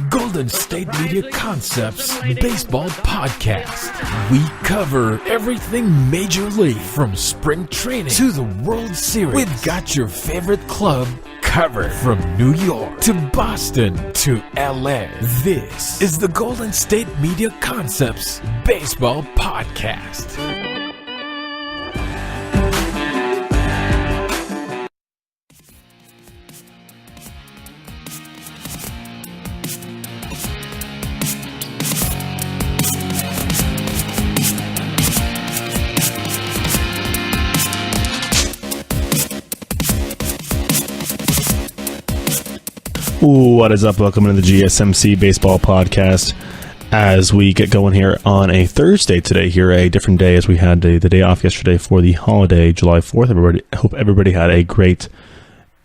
Golden State Media Concepts Baseball Podcast. We cover everything Major League, from spring training to the World Series. We've got your favorite club covered, from New York to Boston to LA. This is the Golden State Media Concepts Baseball Podcast. What is up? Welcome to the GSMC Baseball Podcast. As we get going here on a Thursday today, here a different day, as we had the day off yesterday for the holiday, July 4th. I hope everybody had a great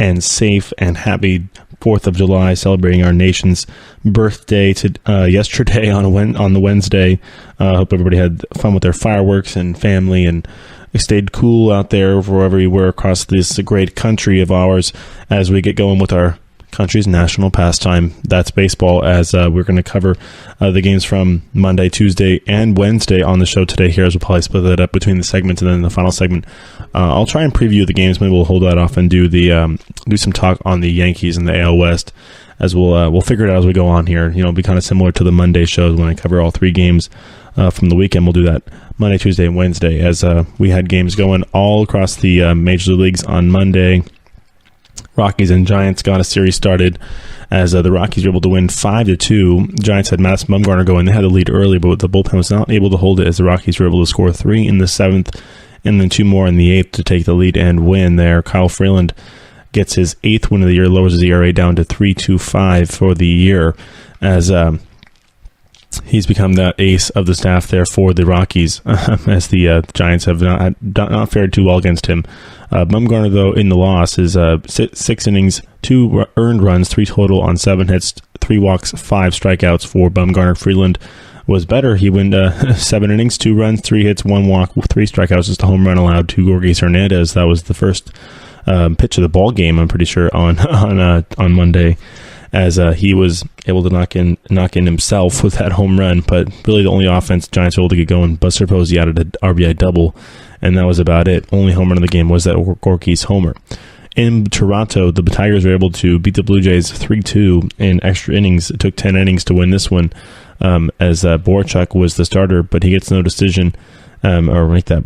and safe and happy 4th of July, celebrating our nation's birthday yesterday on the Wednesday. I hope everybody had fun with their fireworks and family, and stayed cool out there wherever you were across this great country of ours, as we get going with our country's national pastime. That's baseball, as we're going to cover the games from Monday, Tuesday, and Wednesday on the show today here, as we'll probably split that up between the segments, and then the final segment I'll try and preview the games. Maybe we'll hold that off and do some talk on the Yankees and the AL West, as we'll figure it out as we go on here. It'll be kind of similar to the Monday shows when I cover all three games from the weekend. We'll do that Monday, Tuesday, and Wednesday, as we had games going all across the major leagues on Monday. Rockies and Giants got a series started, as the Rockies were able to win 5-2. Giants had Madison Bumgarner going. They had the lead early, but the bullpen was not able to hold it, as the Rockies were able to score 3 in the 7th and then 2 more in the 8th to take the lead and win there. Kyle Freeland gets his 8th win of the year, lowers his ERA down to 3.25 for the year, as he's become that ace of the staff there for the Rockies, as the Giants have not fared too well against him. Bumgarner, though, in the loss is 6 innings, 2 earned runs, 3 total on 7 hits, 3 walks, 5 strikeouts for Bumgarner. Freeland was better. He went 7 innings, 2 runs, 3 hits, 1 walk, 3 strikeouts, just a home run allowed to Gorgis Hernandez. That was the first pitch of the ball game, I'm pretty sure, on Monday, as he was able to knock in himself with that home run. But really the only offense Giants were able to get going, Buster Posey added an RBI double, and that was about it. Only home run of the game was that Gorgis homer. In Toronto, the Tigers were able to beat the Blue Jays 3-2 in extra innings. It took 10 innings to win this one, as Borchuk was the starter, but he gets no decision, or make that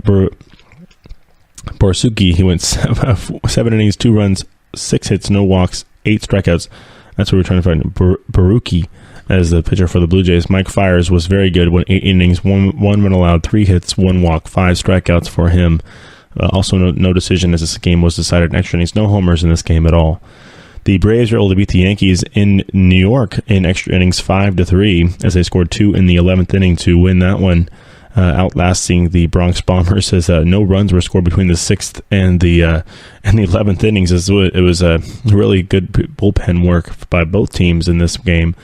Borsuki. He went 7 innings, 2 runs, 6 hits, no walks, 8 strikeouts. That's what we're trying to find. Baruki as the pitcher for the Blue Jays. Mike Fiers was very good. Went 8 innings, 1 run allowed, 3 hits, 1 walk, 5 strikeouts for him. Also no decision, as this game was decided in extra innings. No homers in this game at all. The Braves were able to beat the Yankees in New York in extra innings 5-3, as they scored 2 in the 11th inning to win that one, outlasting the Bronx Bombers, as no runs were scored between the 6th and the 11th innings. It was a really good bullpen work by both teams in this game,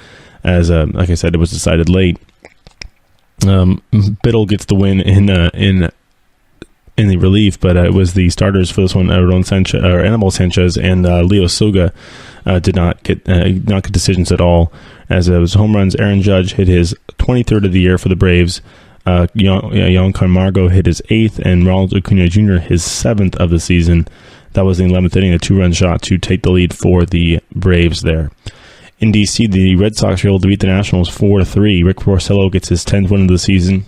as like I said, it was decided late. Biddle gets the win in the relief, but it was the starters for this one, Anibal Sanchez and Leo Soga, did not get decisions at all, as it was home runs. Aaron Judge hit his 23rd of the year for the Braves. Yohan Camargo hit his 8th, and Ronald Acuna Jr. his 7th of the season. That was the 11th inning, a 2-run shot to take the lead for the Braves there. In D.C., the Red Sox were able to beat the Nationals 4-3. Rick Porcello gets his 10th win of the season,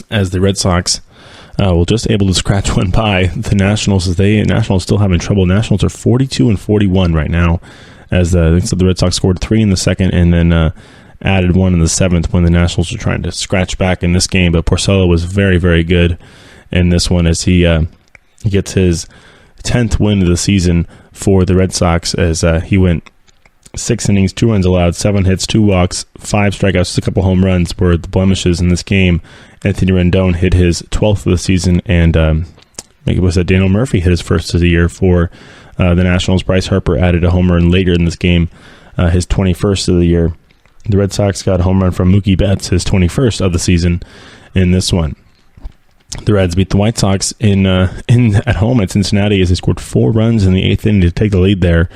as the Red Sox were just able to scratch one by the Nationals, as Nationals still having trouble. Nationals are 42-41 right now, as the Red Sox scored 3 in the 2nd, and then added 1 in the 7th when the Nationals were trying to scratch back in this game. But Porcello was very, very good in this one, as he gets his 10th win of the season for the Red Sox, as he went 6 innings, 2 runs allowed, 7 hits, 2 walks, 5 strikeouts, just a couple home runs were the blemishes in this game. Anthony Rendon hit his 12th of the season, and it was Daniel Murphy hit his 1st of the year for the Nationals. Bryce Harper added a home run later in this game, his 21st of the year. The Red Sox got a home run from Mookie Betts, his 21st of the season in this one. The Reds beat the White Sox at home at Cincinnati, as they scored 4 runs in the 8th inning to take the lead there,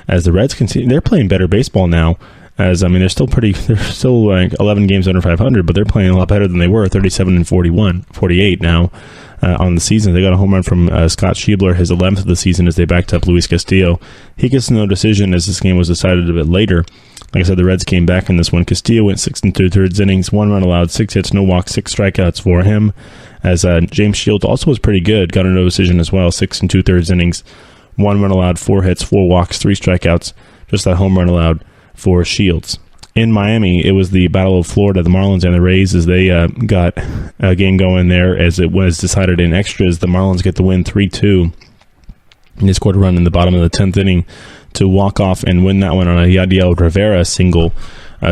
as the Reds continue. They're playing better baseball now. They're still like 11 games under 500, but they're playing a lot better than they were, 37-48 now on the season. They got a home run from Scott Schiebler, his 11th of the season, as they backed up Luis Castillo. He gets no decision as this game was decided a bit later. Like I said, the Reds came back in this one. Castillo went 6 2/3 innings, 1 run allowed, 6 hits, no walks, 6 strikeouts for him. As James Shields also was pretty good, got a no decision as well, 6 2/3 innings, 1 run allowed, 4 hits, 4 walks, 3 strikeouts, just that home run allowed for Shields. In Miami, it was the Battle of Florida, the Marlins and the Rays, as they got a game going there as it was decided in extras. The Marlins get the win 3-2. And they scored a run in the bottom of the 10th inning to walk off and win that one on a Yadiel Rivera single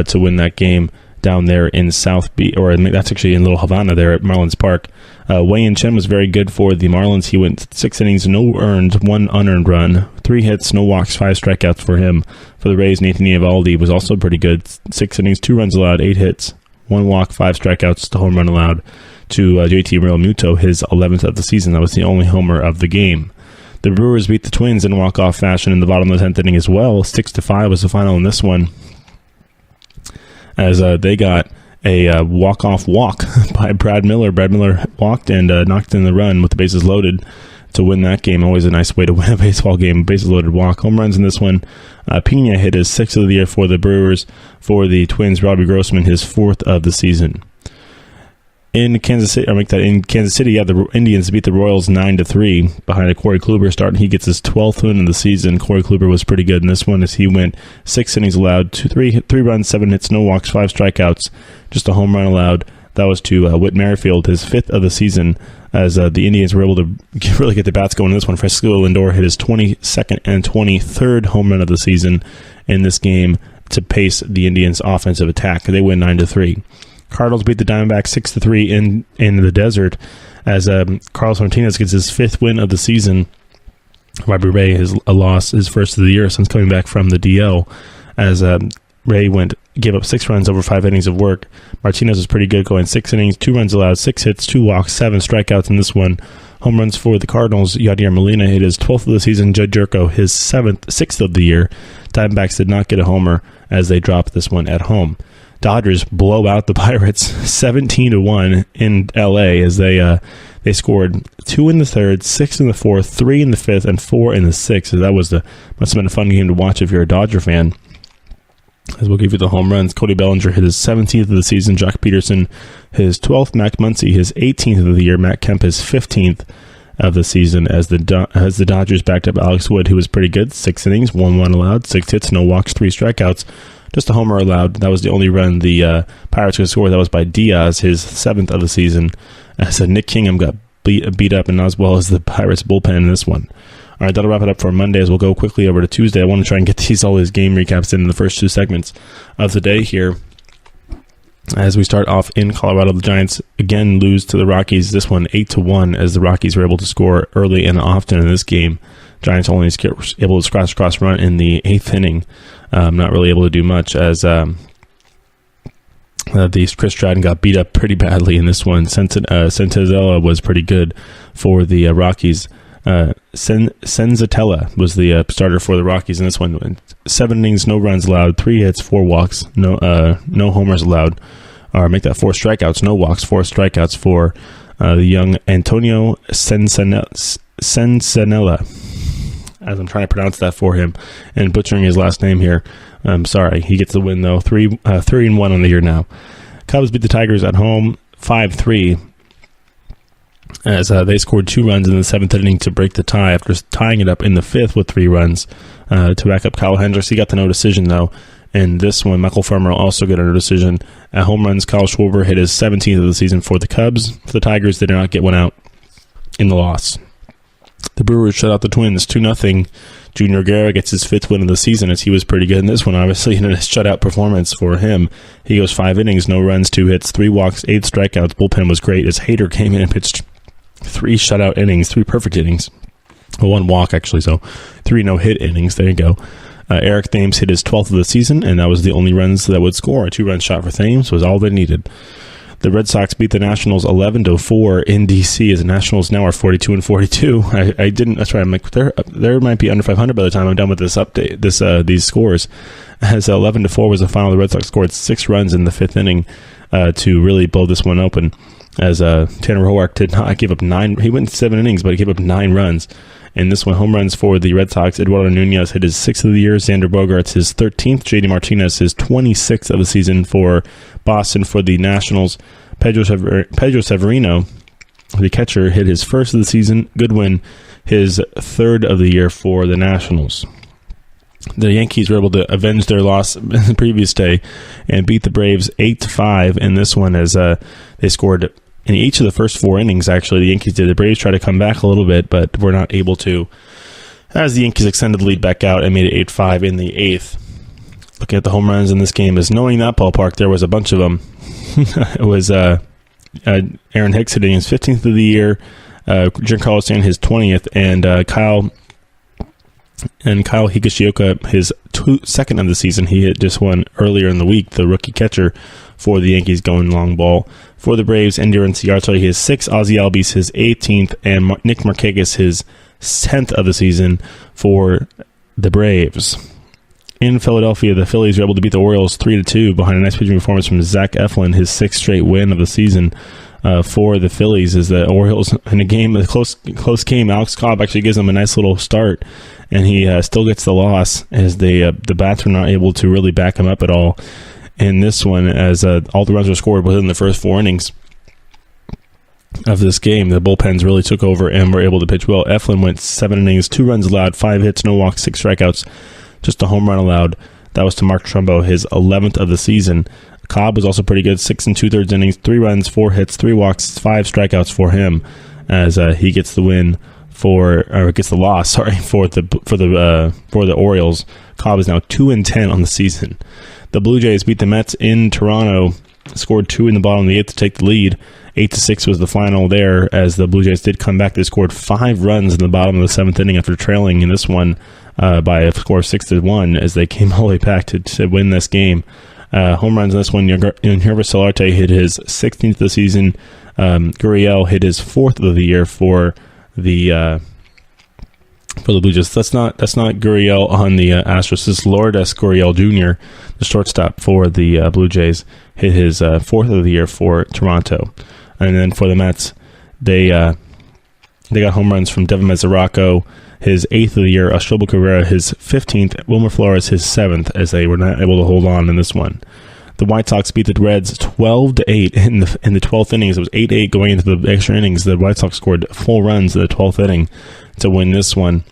to win that game down there in South Beach, or that's actually in Little Havana there at Marlins Park. Wei-Yin Chen was very good for the Marlins. He went 6 innings, no earned, 1 unearned run, 3 hits, no walks, 5 strikeouts for him. For the Rays, Nathan Eovaldi was also pretty good. 6 innings, 2 runs allowed, 8 hits, 1 walk, 5 strikeouts, the home run allowed to JT Realmuto, his 11th of the season. That was the only homer of the game. The Brewers beat the Twins in walk-off fashion in the bottom of the 10th inning as well. 6-5 was the final in this one, as they got a walk-off walk by Brad Miller. Brad Miller walked and knocked in the run with the bases loaded to win that game. Always a nice way to win a baseball game. Bases loaded walk. Home runs in this one. Pena hit his 6th of the year for the Brewers. For the Twins, Robbie Grossman, his 4th of the season. In Kansas City, the Indians beat the Royals 9-3 behind a Corey Kluber start, and he gets his 12th win of the season. Corey Kluber was pretty good in this one as he went 6 innings allowed, 3 runs, 7 hits, no walks, 5 strikeouts, just a home run allowed. That was to Whit Merrifield, his 5th of the season, as the Indians were able to really get the bats going in this one. Francisco Lindor hit his 22nd and 23rd home run of the season in this game to pace the Indians' offensive attack. They win 9-3. Cardinals beat the Diamondbacks 6-3 in the desert as Carlos Martinez gets his 5th win of the season. Robbie Ray has lost his 1st of the year since coming back from the DL, as Ray gave up 6 runs over 5 innings of work. Martinez was pretty good, going 6 innings, 2 runs allowed, 6 hits, 2 walks, 7 strikeouts in this one. Home runs for the Cardinals. Yadier Molina hit his 12th of the season. Judd Jerko his 6th of the year. Diamondbacks did not get a homer as they dropped this one at home. Dodgers blow out the Pirates 17-1 in LA as they scored 2 in the 3rd, 6 in the 4th, 3 in the 5th, and 4 in the 6th. So that must have been a fun game to watch if you're a Dodger fan. As we'll give you the home runs, Cody Bellinger hit his 17th of the season, Jock Peterson his 12th, Mac Muncy his 18th of the year, Matt Kemp his 15th of the season as the Dodgers backed up Alex Wood, who was pretty good, 6 innings, 1 run allowed, 6 hits, no walks, 3 strikeouts. Just a homer allowed. That was the only run the Pirates could score. That was by Diaz, his 7th of the season. As Nick Kingham got beat up, and as well as the Pirates bullpen in this one. All right, that'll wrap it up for Monday as we'll go quickly over to Tuesday. I want to try and get all these game recaps in the first 2 segments of the day here. As we start off in Colorado, the Giants again lose to the Rockies. This one 8-1 as the Rockies were able to score early and often in this game. Giants only able to scratch across run in the 8th inning. Not really able to do much as Chris Stratton got beat up pretty badly in this one. Senzatella was pretty good for the Rockies. Senzatella was the starter for the Rockies in this one. 7 innings, no runs allowed, 3 hits, 4 walks, no homers allowed. Or make that 4 strikeouts, no walks, 4 strikeouts for the young Antonio Sensanella. As I'm trying to pronounce that for him and butchering his last name here. I'm sorry. He gets the win, though. 3-1 on the year now. Cubs beat the Tigers at home 5-3 as they scored 2 runs in the 7th inning to break the tie after tying it up in the 5th with 3 runs to back up Kyle Hendricks. He got the no decision, though. And this one, Michael Farmer also got a no decision. At home runs, Kyle Schwarber hit his 17th of the season for the Cubs. For the Tigers, they did not get one out in the loss. The Brewers shut out the Twins 2-0. Junior Guerra gets his 5th win of the season as he was pretty good in this one, obviously, in a shutout performance for him. He goes 5 innings, no runs, 2 hits, 3 walks, 8 strikeouts. Bullpen was great as Hader came in and pitched 3 shutout innings, 3 perfect innings. Well, 1 walk, actually, so 3 no-hit innings. There you go. Eric Thames hit his 12th of the season, and that was the only runs that would score. A 2-run shot for Thames was all they needed. The Red Sox beat the Nationals 11-4 in DC, as the Nationals now are 42-42. I didn't. That's right. I'm like, there might be under 500 by the time I'm done with this update. These scores, as 11-4 was the final. The Red Sox scored 6 runs in the 5th inning to really blow this one open. As Tanner Roark did not give up 9. He went 7 innings, but he gave up 9 runs. In this one, home runs for the Red Sox. Eduardo Nunez hit his 6th of the year. Xander Bogaerts his 13th. JD Martinez his 26th of the season for Boston. For the Nationals, Pedro Severino, the catcher, hit his 1st of the season. Goodwin his 3rd of the year for the Nationals. The Yankees were able to avenge their loss the previous day and beat the Braves 8-5 in this one, as they scored in each of the first 4 innings. Actually, the Yankees did. The Braves tried to come back a little bit, but were not able to, as the Yankees extended the lead back out and made it 8-5 in the 8th. Looking at the home runs in this game, is knowing that ballpark, there was a bunch of them. It was Aaron Hicks hitting his 15th of the year, Giancarlo Stanton his 20th, and Kyle Higashioka his 2nd of the season. He hit just one earlier in the week, the rookie catcher for the Yankees, going long ball. For the Braves, Ender Inciarte his 6th, Ozzie Albies his 18th, and Nick Markakis his 10th of the season for the Braves. In Philadelphia, the Phillies were able to beat the Orioles 3-2 behind a nice pitching performance from Zach Eflin, his 6th straight win of the season for the Phillies. As the Orioles, in a close game, Alex Cobb actually gives them a nice little start, and he still gets the loss, as the bats were not able to really back him up at all in this one, as all the runs were scored within the first 4 innings of this game. The bullpens really took over and were able to pitch well. Eflin went 7 innings, 2 runs allowed, 5 hits, no walks, 6 strikeouts, just a home run allowed. That was to Mark Trumbo, his 11th of the season. Cobb was also pretty good, 6 2/3 innings, 3 runs, 4 hits, 3 walks, 5 strikeouts for him, as he gets the loss for the Orioles. Cobb is now 2-10 on the season. The Blue Jays beat the Mets in Toronto, scored 2 in the bottom of the 8th to take the lead. 8-6 was the final there, as the Blue Jays did come back. They scored 5 runs in the bottom of the 7th inning after trailing in this one by a score of 6-1, as they came all the way back to win this game. Home runs in this one, Yervis Solarte hit his 16th of the season. Gurriel hit his 4th of the year for the Blue Jays. That's not Gurriel on the Astros. This is Lourdes Gurriel Jr., the shortstop for the Blue Jays, hit his 4th of the year for Toronto. And then for the Mets, they got home runs from Devin Mesoraco, his 8th of the year, Astrobo Cabrera his 15th, Wilmer Flores his 7th, as they were not able to hold on in this one. The White Sox beat the Reds 12-8 in the 12th innings. It was 8-8 going into the extra innings. The White Sox scored 4 runs in the 12th inning to win this one.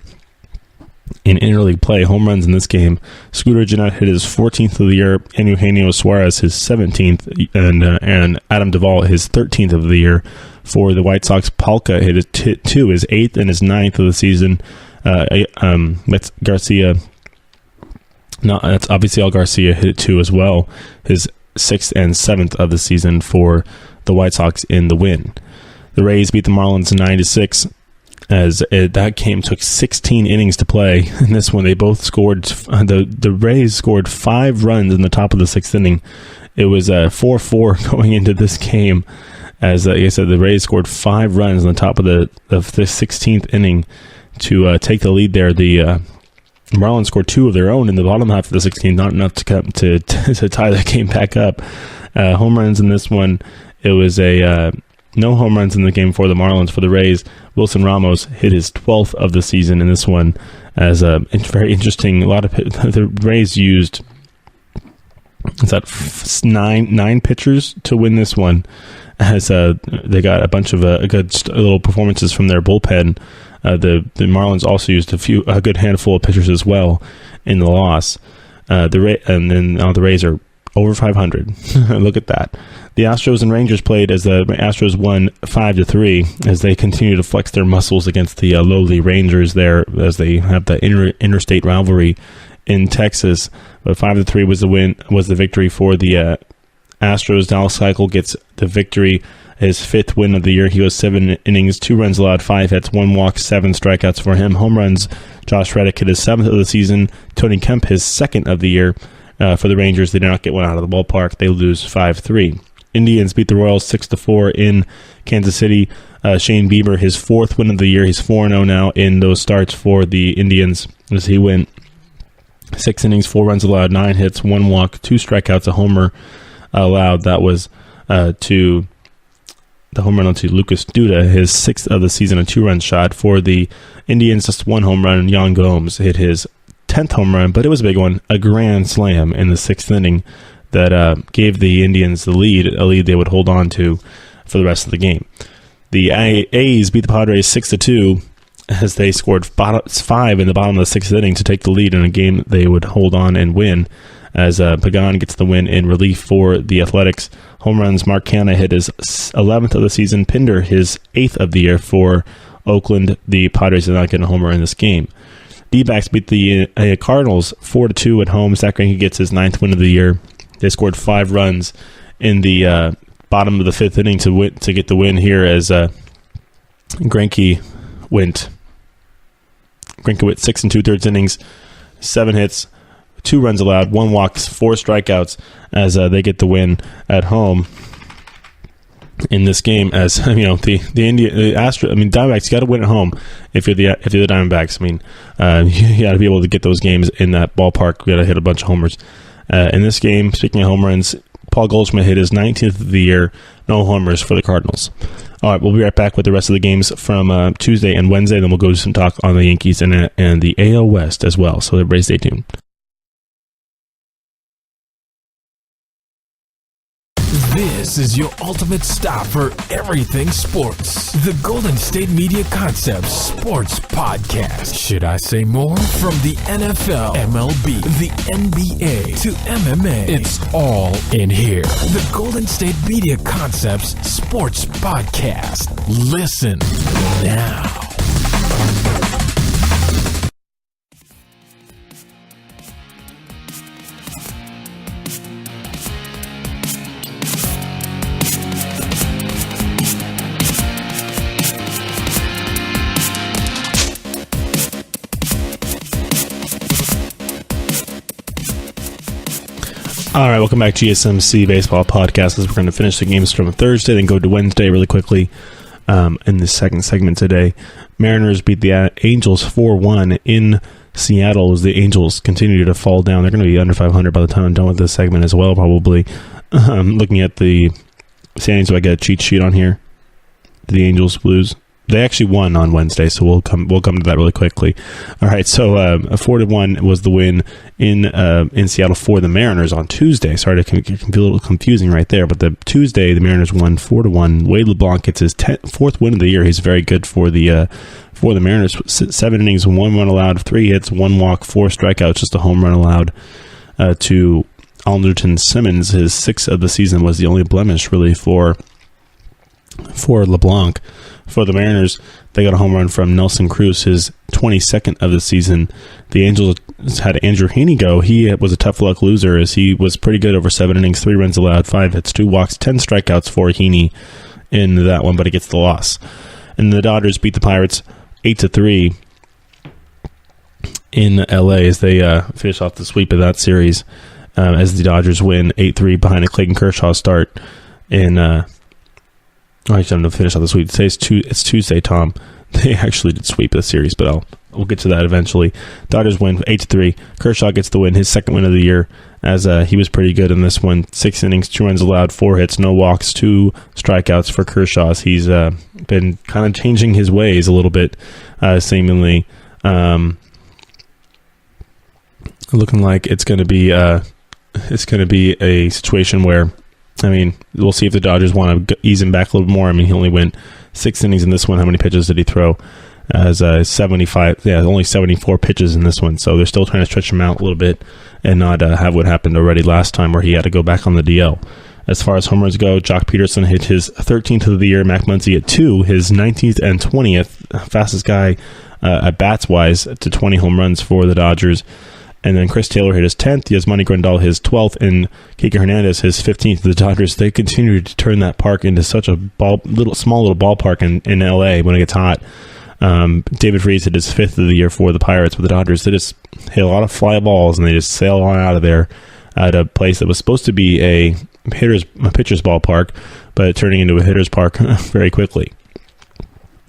In interleague play, home runs in this game, Scooter Gennett hit his 14th of the year, and Eugenio Suarez his 17th, and Adam Duvall his 13th of the year. For the White Sox, Palka hit his 2, his 8th and his 9th of the season. That's Garcia. No, that's Avisail Garcia hit it 2 as well, his 6th and 7th of the season for the White Sox in the win. The Rays beat the Marlins 9-6. As that game took 16 innings to play. In this one, they both scored. The Rays scored 5 runs in the top of the 6th inning. It was 4-4 going into this game. As like I said, the Rays scored 5 runs in the top of the 16th inning to take the lead there. The Marlins scored 2 of their own in the bottom half of the 16th, not enough to tie the game back up. Home runs in this one. It was no home runs in the game for the Marlins. For the Rays, Wilson Ramos hit his 12th of the season in this one. As very interesting, a lot of the Rays used 9 pitchers to win this one. As they got a bunch of good little performances from their bullpen. The Marlins also used a good handful of pitchers as well in the loss. And then the Rays are over 500. Look at that. The Astros and Rangers played, as the Astros won 5-3, as they continue to flex their muscles against the lowly Rangers there, as they have the interstate rivalry in Texas. But 5-3 was the victory for the Astros. Dallas Keuchel gets the victory, his 5th win of the year. He was 7 innings, 2 runs allowed, 5 hits, 1 walk, 7 strikeouts for him. Home runs, Josh Reddick hit his 7th of the season. Tony Kemp his 2nd of the year. For the Rangers, they did not get one out of the ballpark. They lose 5-3. Indians beat the Royals 6-4 in Kansas City. Shane Bieber, his 4th win of the year. He's 4-0 now in those starts for the Indians as he went 6 innings, 4 runs allowed, 9 hits, 1 walk, 2 strikeouts, a homer allowed. That was to the home run onto Lucas Duda, his 6th of the season, a 2-run shot. For the Indians, just 1 home run. Yan Gomes hit his 10th home run, but it was a big one, a grand slam in the 6th inning that gave the Indians the lead, a lead they would hold on to for the rest of the game. The A's beat the Padres 6-2 as they scored 5 in the bottom of the 6th inning to take the lead in a game they would hold on and win, as Pagan gets the win in relief for the Athletics. Home runs, Mark Canha hit his 11th of the season, Pinder his 8th of the year for Oakland. The Padres did not get a homer in this game. D-backs beat the Cardinals 4-2 at home. Zach Greinke gets his 9th win of the year. They scored 5 runs in the bottom of the 5th inning to get the win here, as Greinke went 6 2/3 innings, 7 hits, 2 runs allowed, 1 walk, 4 strikeouts, as they get the win at home in this game. As the Diamondbacks, you got to win at home if you're the Diamondbacks. You got to be able to get those games in that ballpark. You got to hit a bunch of homers. In this game, speaking of home runs, Paul Goldschmidt hit his 19th of the year, no homers for the Cardinals. All right, we'll be right back with the rest of the games from Tuesday and Wednesday. Then we'll go to some talk on the Yankees and the AL West as well. So everybody stay tuned. This is your ultimate stop for everything sports. The Golden State Media Concepts Sports Podcast. Should I say more? From the NFL, MLB, the NBA to MMA, it's all in here. The Golden State Media Concepts Sports Podcast. Listen now. All right, welcome back to GSMC Baseball Podcast. As we're going to finish the games from Thursday, then go to Wednesday really quickly. In the second segment today, Mariners beat the Angels 4-1 in Seattle as the Angels continue to fall down. They're going to be under 500 by the time I'm done with this segment as well, probably. Looking at the standings, so I got a cheat sheet on here. The Angels Blues. They actually won on Wednesday, so we'll come to that really quickly. All right, so 4-1 was the win in Seattle for the Mariners on Tuesday. Sorry to be a little confusing right there, but the Tuesday the Mariners won 4-1. Wade LeBlanc gets his 4th win of the year. He's very good for the Mariners. 7 innings, 1 run allowed, 3 hits, 1 walk, 4 strikeouts, just a home run allowed to Alderton Simmons. His 6th of the season was the only blemish really for LeBlanc. For the Mariners, they got a home run from Nelson Cruz, his 22nd of the season. The Angels had Andrew Heaney go. He was a tough luck loser as he was pretty good over 7 innings, 3 runs allowed, 5 hits, 2 walks, 10 strikeouts for Heaney in that one, but he gets the loss. And the Dodgers beat the Pirates 8-3 in LA as they finish off the sweep of that series, as the Dodgers win 8-3 behind a Clayton Kershaw start in I should have to finish out the sweep. It's Tuesday, Tom. They actually did sweep the series, but we'll get to that eventually. Dodgers win 8-3. Kershaw gets the win, his 2nd win of the year, as he was pretty good in this one. 6 innings, 2 runs allowed, 4 hits, no walks, 2 strikeouts for Kershaw. He's been kind of changing his ways a little bit, seemingly. Looking like it's going to be a situation where, we'll see if the Dodgers want to ease him back a little bit more. He only went 6 innings in this one. How many pitches did he throw? As 75, only 74 pitches in this one. So they're still trying to stretch him out a little bit and not have what happened already last time where he had to go back on the DL. As far as homers go, Jock Peterson hit his 13th of the year. Mac Muncy at 2, his 19th and 20th, fastest guy at bats-wise to 20 home runs for the Dodgers. And then Chris Taylor hit his 10th, Yasmani Grandal his 12th, and Kike Hernandez his 15th. The Dodgers, they continue to turn that park into such a small little ballpark in LA when it gets hot. David Freese hit his 5th of the year for the Pirates, but the Dodgers, they just hit a lot of fly balls, and they just sail on out of there at a place that was supposed to be pitcher's ballpark, but turning into a hitter's park very quickly.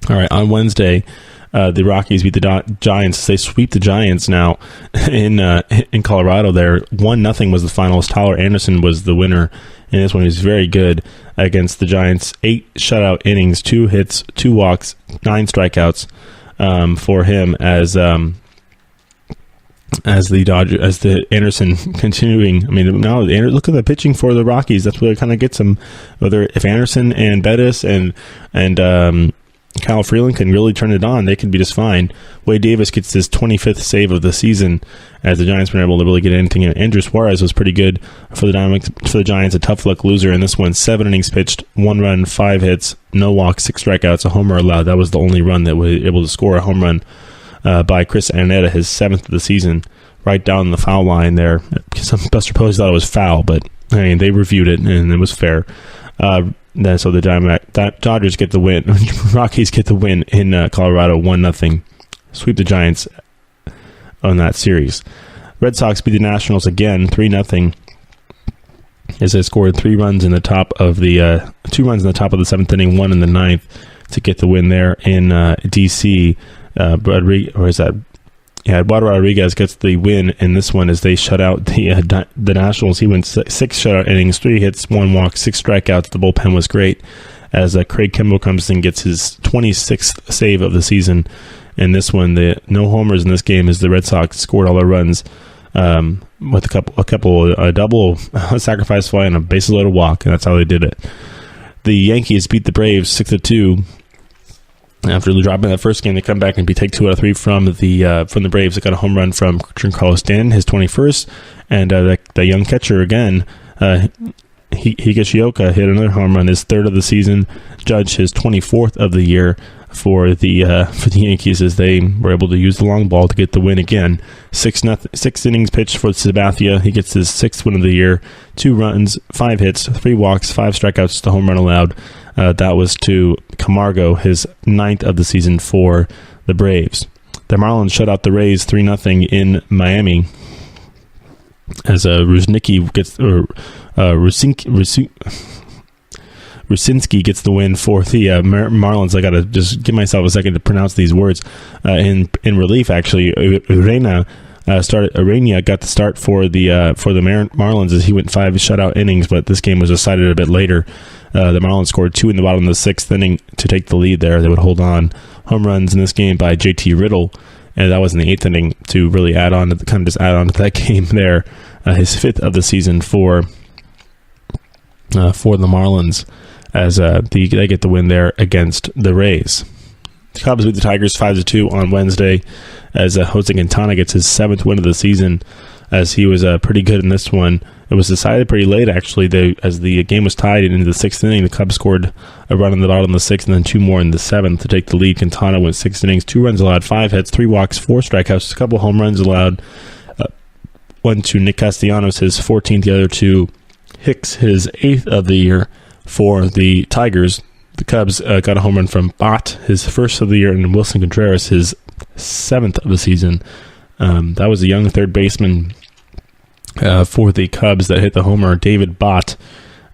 All right, on Wednesday, the Rockies beat the Giants. They sweep the Giants now in Colorado. There, 1-0 was the final. Tyler Anderson was the winner, and this one was very good against the Giants. 8 shutout innings, 2 hits, 2 walks, 9 strikeouts for him as the Anderson continuing. I mean, now look at the pitching for the Rockies. That's where it kind of gets them. Whether if Anderson and Bettis and Kyle Freeland can really turn it on, they could be just fine. Wade Davis gets his 25th save of the season as the Giants were able to really get anything in. Andrew Suarez was pretty good for the Giants, a tough luck loser in this one. 7 innings pitched, 1 run, 5 hits, no walks, 6 strikeouts, a homer allowed. That was the only run that was able to score a home run by Chris Annetta, his 7th of the season, right down the foul line there. Some Buster Posey thought it was foul, but I mean, they reviewed it and it was fair. So the Dodgers get the win. Rockies get the win in Colorado, 1-0. Sweep the Giants on that series. Red Sox beat the Nationals again, 3-0. As they scored 2 runs in the top of the 7th inning, 1 in the 9th to get the win there in DC. Eduardo Rodriguez gets the win in this one as they shut out the Nationals. He went 6 shutout innings, 3 hits, 1 walk, 6 strikeouts. The bullpen was great as Craig Kimbrell comes in and gets his 26th save of the season. In this one, the no homers in this game as the Red Sox scored all their runs with a double, a sacrifice fly, and a bases loaded walk, and that's how they did it. The Yankees beat the Braves 6-2. After dropping that first game, they come back and take 2 out of 3 from the Braves. They got a home run from Giancarlo Stanton, his 21st, and the young catcher again, Higashioka, hit another home run, his 3rd of the season. Judge, his 24th of the year for the Yankees, as they were able to use the long ball to get the win again. 6 innings pitched for Sabathia. He gets his 6th win of the year. 2 runs, 5 hits, 3 walks, 5 strikeouts, the home run allowed. That was to Camargo, his 9th of the season for the Braves. The Marlins shut out the Rays 3-0 in Miami as Rusinski gets the win for the Marlins. I got to just give myself a second to pronounce these words. In relief, actually, Urena got the start for the Marlins as he went 5 shutout innings, but this game was decided a bit later. The Marlins scored 2 in the bottom of the 6th inning to take the lead there. They would hold on. Home runs in this game by JT Riddle, and that was in the 8th inning to really add on to that game there. His 5th of the season for the Marlins as they get the win there against the Rays. The Cubs beat the Tigers 5-2 on Wednesday as Jose Quintana gets his 7th win of the season, as he was pretty good in this one. It was decided pretty late, actually. As the game was tied into the 6th inning, the Cubs scored a run in the bottom of the 6th and then 2 more in the 7th to take the lead. Quintana went 6 innings, 2 runs allowed, 5 hits, 3 walks, 4 strikeouts, a couple home runs allowed. One to Nick Castellanos, his 14th, the other to Hicks, his 8th of the year for the Tigers. The Cubs got a home run from Bott, his 1st of the year, and Wilson Contreras, his 7th of the season. That was a young third baseman for the Cubs that hit the homer, David Bott,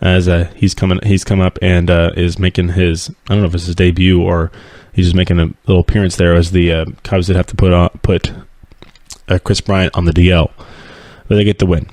as he's come up and is making his, I don't know if it's his debut or he's just making a little appearance there, as the Cubs did have to put Chris Bryant on the DL. But they get the win.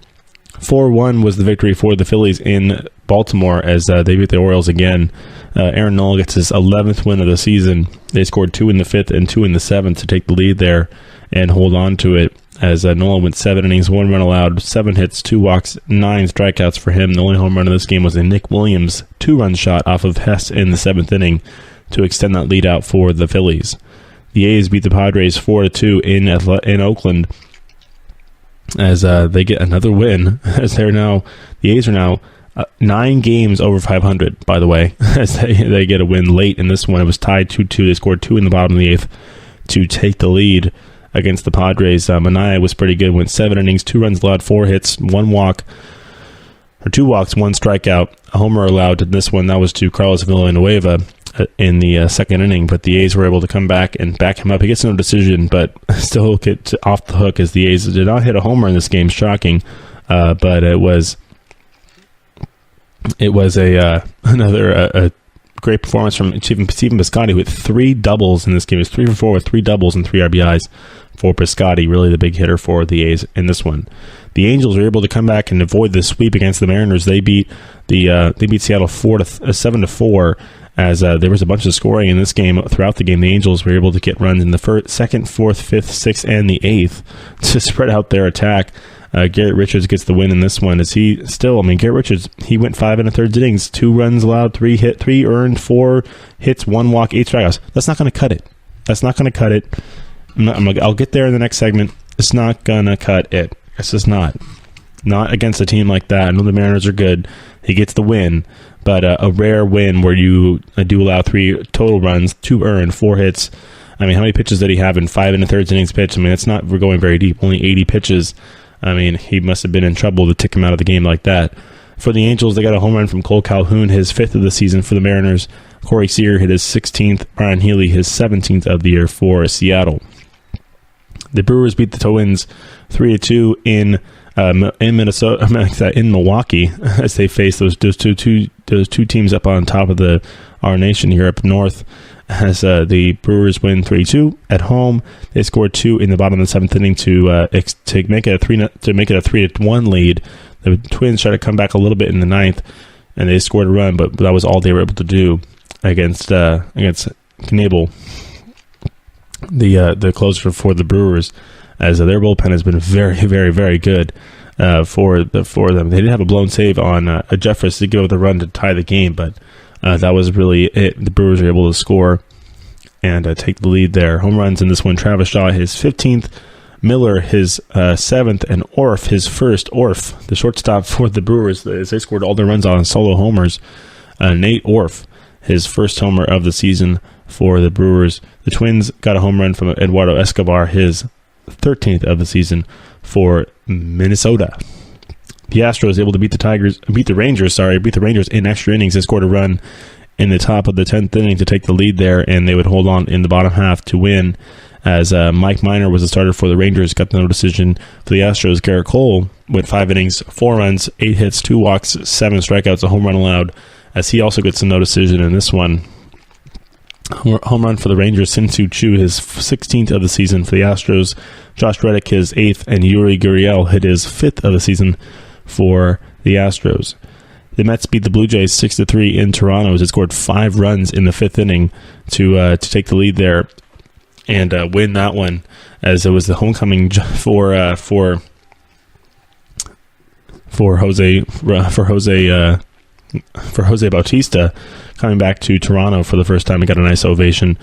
4-1 was the victory for the Phillies in Baltimore as they beat the Orioles again. Aaron Nola gets his 11th win of the season. They scored 2 in the 5th and 2 in the 7th to take the lead there and hold on to it, as Nola went 7 innings, 1 run allowed, 7 hits, 2 walks, 9 strikeouts for him. The only home run of this game was a Nick Williams 2-run shot off of Hess in the 7th inning to extend that lead out for the Phillies. The A's beat the Padres 4-2 in Oakland, as they get another win, as the A's are now 9 games over 500, by the way, as they get a win late in this one. It was tied 2-2. They scored 2 in the bottom of the 8th to take the lead against the Padres. Manaea was pretty good, went 7 innings, 2 runs allowed, 4 hits, 2 walks, 1 strikeout, a homer allowed in this one. That was to Carlos Villanueva in the 2nd inning, but the A's were able to come back and back him up. He gets no decision, but still get off the hook, as the A's did not hit a homer in this game. Shocking, but it was it was another great performance from Stephen Piscotty with 3 doubles in this game. It was 3 for 4 with 3 doubles and 3 RBIs for Piscotty, really the big hitter for the A's in this one. The Angels were able to come back and avoid the sweep against the Mariners. They beat Seattle 7-4, as there was a bunch of scoring in this game. Throughout the game, the Angels were able to get runs in the 2nd, 4th, 5th, 6th, and the 8th to spread out their attack. Garrett Richards gets the win in this one. Garrett Richards, he went 5 1/3 innings, 2 runs allowed, 3 earned, 4 hits, 1 walk, 8 strikeouts. That's not going to cut it. I'll get there in the next segment. It's not going to cut it. It's just not. Not against a team like that. I know the Mariners are good. He gets the win, but a rare win where you do allow 3 total runs, 2 earned, 4 hits. How many pitches did he have in 5 1/3 innings pitched? We're going very deep. Only 80 pitches. He must have been in trouble to tick him out of the game like that. For the Angels, they got a home run from Cole Calhoun, his 5th of the season for the Mariners. Corey Seager hit his 16th. Brian Healy, his 17th of the year for Seattle. The Brewers beat the Twins 3-2 in Minnesota, in Milwaukee, as they face those two teams up on top of our nation here up north. As the Brewers win 3-2 at home, they scored 2 in the bottom of the 7th inning to make it a 3-1 lead. The Twins tried to come back a little bit in the 9th, and they scored a run, but that was all they were able to do against Knebel, the closer for the Brewers, as their bullpen has been very, very, very good for them. They did have a blown save on Jeffress to give up the run to tie the game, but that was really it. The Brewers were able to score and take the lead there. Home runs in this one: Travis Shaw, his 15th, Miller, his 7th, and Orf, his 1st. Orf, the shortstop for the Brewers, as they scored all their runs on solo homers. Nate Orf, his 1st homer of the season for the Brewers. The Twins got a home run from Eduardo Escobar, his 13th of the season for Minnesota. The Astros able to beat the Rangers in extra innings. They scored a run in the top of the 10th inning to take the lead there, and they would hold on in the bottom half to win, as Mike Minor was the starter for the Rangers, got the no decision. For the Astros, Garrett Cole went 5 innings, 4 runs, 8 hits, 2 walks, 7 strikeouts, a home run allowed, as he also gets a no decision in this one. Home run for the Rangers, Sin-Soo Choo, his 16th of the season. For the Astros, Josh Reddick, his 8th, and Yuri Gurriel hit his 5th of the season for the Astros. The Mets beat the Blue Jays 6-3 in Toronto, as it scored 5 runs in the 5th inning to take the lead there and win that one, as it was the homecoming for Jose Bautista, coming back to Toronto for the first time. He got a nice ovation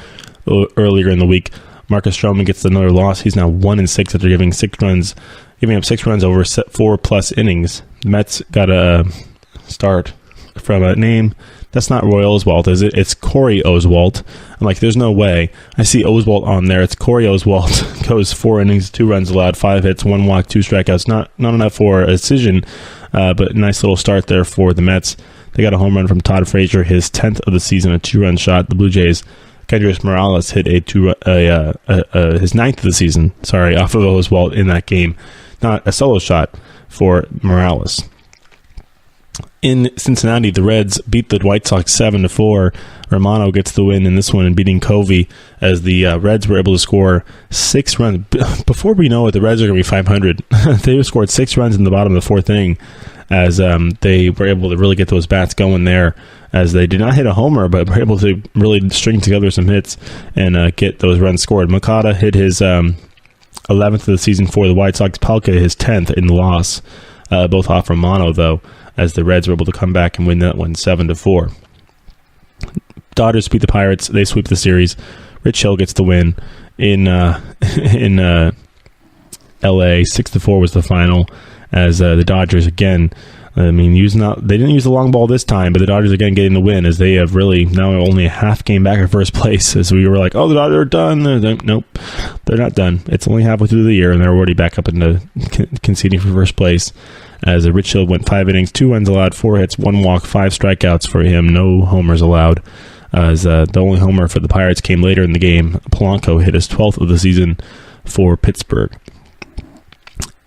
earlier in the week. Marcus Stroman gets another loss. He's now 1-6 after giving up 6 runs over 4+ innings. The Mets got a start from a name that's not Roy Oswalt, is it? It's Corey Oswalt. I'm like, there's no way. I see Oswalt on there. It's Corey Oswalt. Goes 4 innings, 2 runs allowed, 5 hits, 1 walk, 2 strikeouts. Not enough for a decision, but nice little start there for the Mets. They got a home run from Todd Frazier, his 10th of the season, a 2-run shot. The Blue Jays, Kendrys Morales hit his 9th of the season, off of Oswalt in that game. Not a solo shot for Morales. In Cincinnati, the Reds beat the White Sox 7-4. Romano gets the win in this one, and beating Covey, as the Reds were able to score 6 runs. Before we know it, the Reds are going to be 500. They scored 6 runs in the bottom of the 4th inning, as they were able to really get those bats going there, as they did not hit a homer, but were able to really string together some hits and get those runs scored. Makata hit his 11th of the season for the White Sox. Palka his 10th in the loss, both off Romano, though, as the Reds were able to come back and win that one 7-4. Dodgers beat the Pirates. They sweep the series. Rich Hill gets the win in LA. 6-4 was the final, as the Dodgers again, they didn't use the long ball this time, but the Dodgers again getting the win, as they have really now only a half game back at first place, as we were like, oh, the Dodgers are done. Nope, they're not done. It's only halfway through the year, and they're already back up into conceding for first place, as Rich Hill went 5 innings, 2 runs allowed, 4 hits, 1 walk, 5 strikeouts for him, no homers allowed, as the only homer for the Pirates came later in the game. Polanco hit his 12th of the season for Pittsburgh.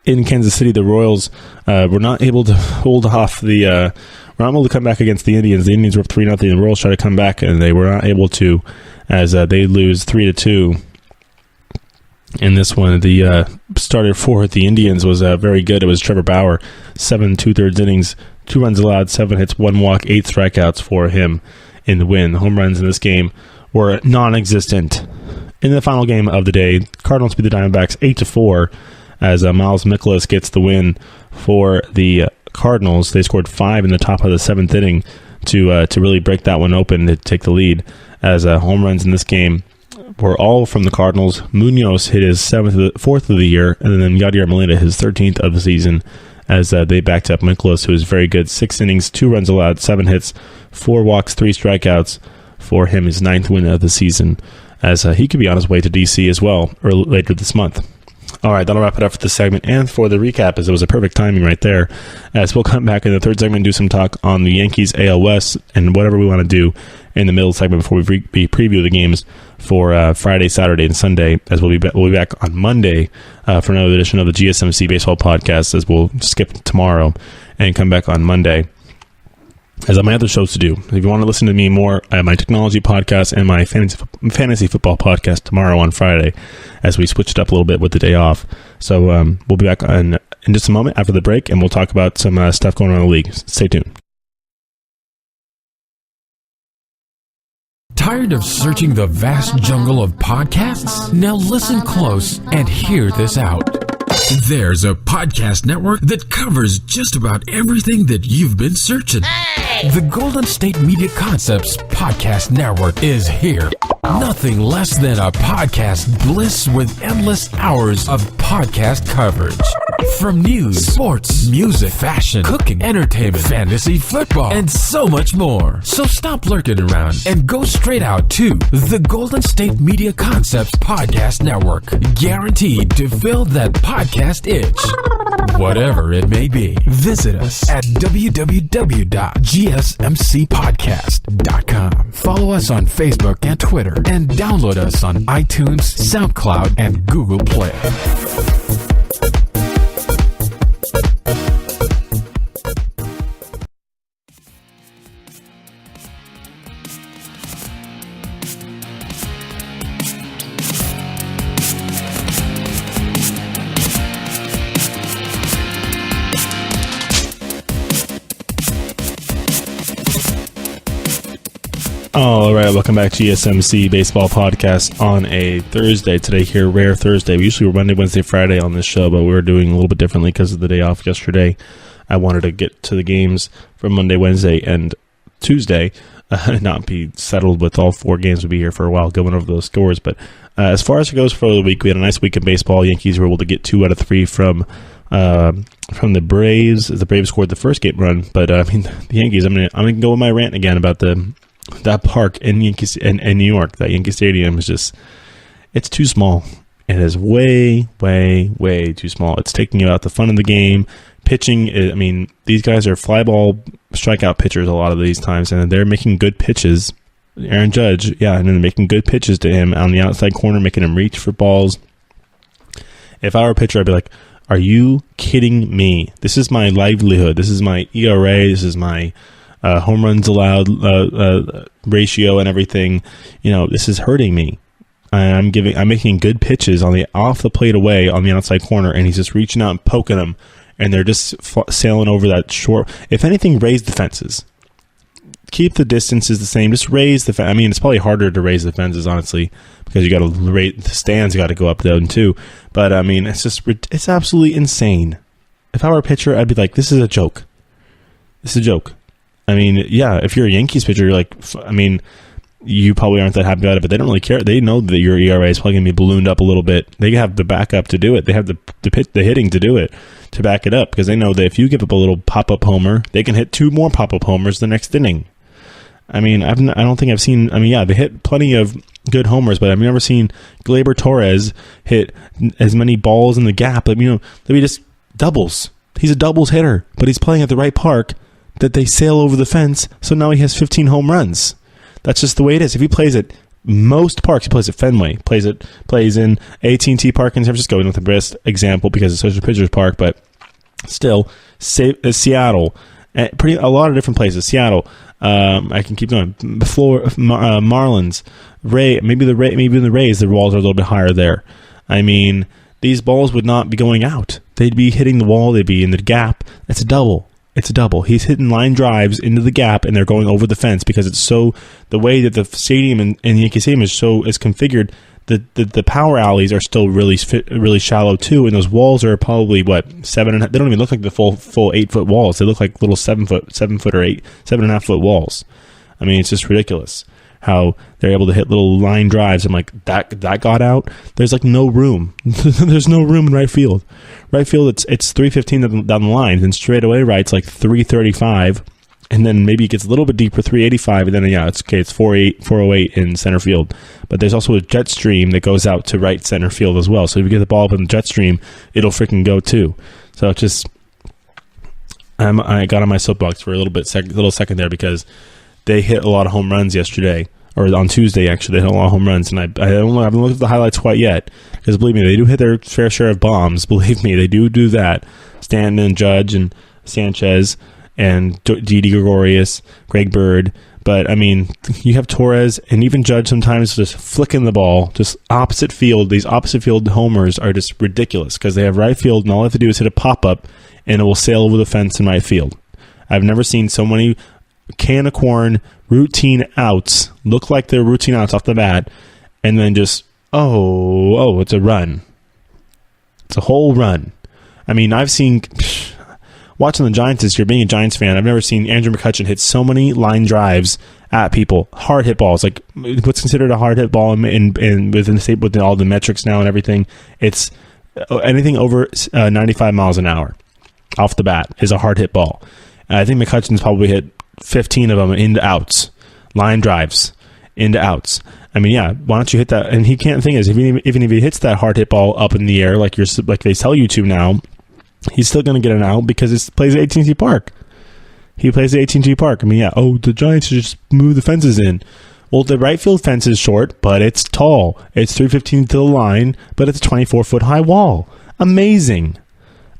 in Kansas City, the Royals were not able to hold off the. Were not able to come back against the Indians. The Indians were up 3-0. The Royals tried to come back, and they were not able to, as they lose 3-2. In this one, the starter for the Indians was very good. It was Trevor Bauer, 7 2/3 innings, 2 runs allowed, 7 hits, 1 walk, 8 strikeouts for him in the win. The home runs in this game were non-existent. In the final game of the day, Cardinals beat the Diamondbacks 8-4 as Miles Mikolas gets the win for the Cardinals. They scored 5 in the top of the 7th inning to really break that one open to take the lead, as home runs in this game were all from the Cardinals. Munoz hit his 4th of the year, and then Yadier Molina his 13th of the season, as they backed up Mikolas, who was very good. 6 innings, 2 runs allowed, 7 hits, 4 walks, 3 strikeouts for him, his 9th win of the season, as he could be on his way to DC as well later this month. All right, that'll wrap it up for this segment and for the recap, as it was a perfect timing right there. As we'll come back in the third segment and do some talk on the Yankees AL West and whatever we want to do in the middle segment before we preview the games for Friday, Saturday, and Sunday, as we'll be back on Monday for another edition of the GSMC Baseball Podcast, as we'll skip tomorrow and come back on Monday. As I have my other shows to do. If you want to listen to me more, I have my technology podcast and my fantasy football podcast tomorrow on Friday, as we switched up a little bit with the day off. So we'll be back in just a moment after the break, and we'll talk about some stuff going on in the league. Stay tuned. Tired of searching the vast jungle of podcasts? Now listen close and hear this out. There's a podcast network that covers just about everything that you've been searching. Hey! The Golden State Media Concepts Podcast Network is here. Nothing less than a podcast bliss with endless hours of podcast coverage. From news, sports, music, fashion, cooking, entertainment, fantasy, football, and so much more. So stop lurking around and go straight out to the Golden State Media Concepts Podcast Network. Guaranteed to fill that podcast itch. Whatever it may be. Visit us at www.gsmcpodcast.com. Follow us on Facebook and Twitter, and download us on iTunes, SoundCloud, and Google Play. All right, welcome back to GSMC Baseball Podcast on a Thursday. Today here, rare Thursday. We usually were Monday, Wednesday, Friday on this show, but we were doing a little bit differently because of the day off yesterday. I wanted to get to the games from Monday, Wednesday, and Tuesday, not be settled with all 4 games. We'll be here for a while going over those scores. But as far as it goes for the week, we had a nice week in baseball. Yankees were able to get 2 out of 3 from the Braves. The Braves scored the first game run, but the Yankees. I'm gonna go with my rant again about that park in New York. That Yankee Stadium is it's too small. It is way, way, way too small. It's taking out the fun of the game. Pitching, these guys are fly ball strikeout pitchers a lot of these times, and they're making good pitches. Aaron Judge, and they're making good pitches to him on the outside corner, making him reach for balls. If I were a pitcher, I'd be like, are you kidding me? This is my livelihood. This is my ERA. This is my home runs allowed ratio and everything. This is hurting me. I'm making good pitches on the off the plate away on the outside corner, and he's just reaching out and poking them, and they're just sailing over that short. If anything, raise the fences. Keep the distances the same. Just raise the fence. It's probably harder to raise the fences, honestly, because you got to rate the stands. You got to go up them too. But it's absolutely insane. If I were a pitcher, I'd be like, this is a joke. This is a joke. If you're a Yankees pitcher, you're like, you probably aren't that happy about it, but they don't really care. They know that your ERA is probably going to be ballooned up a little bit. They have the backup to do it. They have the hitting to do it, to back it up, because they know that if you give up a little pop-up homer, they can hit 2 more pop-up homers the next inning. I don't think I've seen. They hit plenty of good homers, but I've never seen Gleyber Torres hit as many balls in the gap. They'll be just doubles. He's a doubles hitter, but he's playing at the right park that they sail over the fence, so now he has 15 home runs. That's just the way it is. If he plays at most parks. He plays at Fenway, plays in AT&T Park in San Francisco. Not the best example because it's such a pitcher's park, but still, Seattle, a lot of different places. Seattle, I can keep going. Marlins, maybe the Rays. The walls are a little bit higher there. I mean, these balls would not be going out. They'd be hitting the wall. They'd be in the gap. It's a double. He's hitting line drives into the gap, and they're going over the fence because it's so the way that the stadium and Yankee Stadium is configured. The power alleys are still really shallow too, and those walls are probably 7.5. They don't even look like the full 8-foot walls. They look like little 7-foot or 7.5 foot walls. I mean, it's just ridiculous how they're able to hit little line drives. I'm like, that got out. There's like no room. There's no room in right field. Right field, it's 315 down the line, and straight away right's like 335, and then maybe it gets a little bit deeper, 385, and then it's 408 in center field. But there's also a jet stream that goes out to right center field as well. So if you get the ball up in the jet stream, it'll freaking go too. So it's just, I got on my soapbox for a little second there because they hit a lot of home runs yesterday. Or on Tuesday, actually, they hit a lot of home runs, and I haven't looked at the highlights quite yet, because believe me, they do hit their fair share of bombs. Believe me, they do that. Stanton and Judge and Sanchez and Didi Gregorius, Greg Bird. But, I mean, you have Torres and even Judge sometimes just flicking the ball, just opposite field. These opposite field homers are just ridiculous, because they have right field, and all they have to do is hit a pop-up, and it will sail over the fence in right field. I've never seen so many can of corn routine outs look like they're routine outs off the bat, and then just it's a run. It's a whole run. I mean, I've seen watching the Giants this year, being a Giants fan, I've never seen Andrew McCutchen hit so many line drives at people, hard hit balls, like what's considered a hard hit ball in within the state, with all the metrics now and everything. It's anything over 95 miles an hour off the bat is a hard hit ball. I think McCutchen's probably hit 15 of them into outs, line drives into outs. I mean, yeah, why don't you hit that? And he can't think is even if he hits that hard hit ball up in the air like they tell you to now, he's still going to get an out because he plays at AT&T Park. He plays at AT&T Park. I mean, yeah. The Giants just move the fences in. Well, the right field fence is short, but it's tall. It's 315 to the line, but it's a 24-foot high wall. Amazing.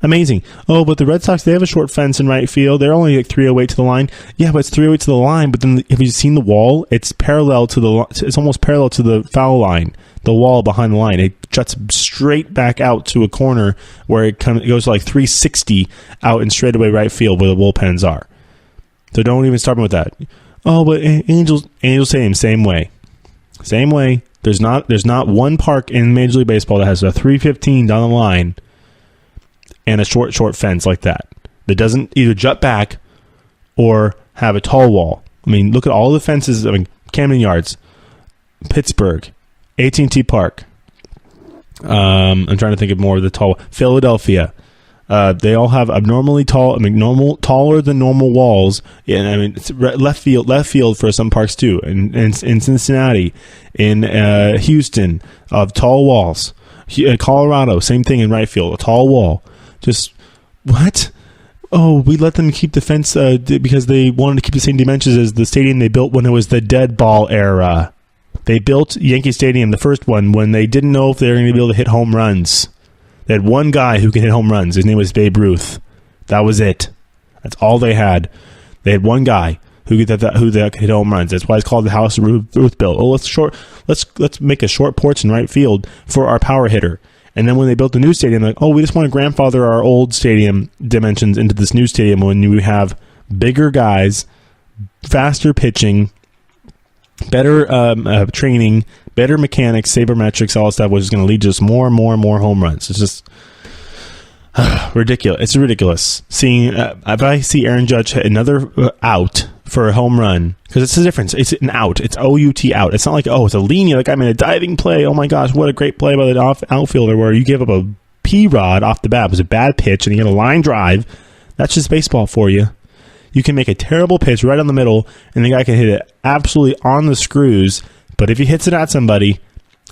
But the Red Sox, they have a short fence in right field. They're only like 308 to the line. Yeah, but it's 308 to the line. But then, have you seen the wall? It's parallel to it's almost parallel to the foul line. The wall behind the line. It juts straight back out to a corner where it goes to like 360 out in straightaway right field where the bullpens are. So don't even start me with that. But Angels Stadium, same way. There's not one park in Major League Baseball that has a 315 down the line and a short fence like that doesn't either jut back or have a tall wall. I mean, look at all the fences. I mean, Camden Yards, Pittsburgh, AT&T Park. I'm trying to think of more of the tall. Philadelphia. They all have abnormally tall. I mean, taller than normal walls. And I mean, it's left field for some parks too. In Cincinnati, in Houston, of tall walls. Colorado, same thing in right field, a tall wall. Just what? We let them keep the fence because they wanted to keep the same dimensions as the stadium they built when it was the dead ball era. They built Yankee Stadium, the first one, when they didn't know if they were going to be able to hit home runs. They had one guy who could hit home runs. His name was Babe Ruth. That was it. That's all they had. They had one guy who could hit home runs. That's why it's called the house Ruth built. Let's make a short porch in right field for our power hitter. And then when they built the new stadium, like, we just want to grandfather our old stadium dimensions into this new stadium when you have bigger guys, faster pitching, better training, better mechanics, sabermetrics, all that stuff, which is going to lead to just more and more and more home runs. It's just ridiculous. It's ridiculous. If I see Aaron Judge hit another out for a home run, because it's the difference. It's an out. It's OUT out. It's not like, it's a lean. Like, I mean, a diving play. Oh my gosh, what a great play by the outfielder where you give up a P-Rod off the bat. It was a bad pitch, and you get a line drive. That's just baseball for you. You can make a terrible pitch right on the middle, and the guy can hit it absolutely on the screws. But if he hits it at somebody,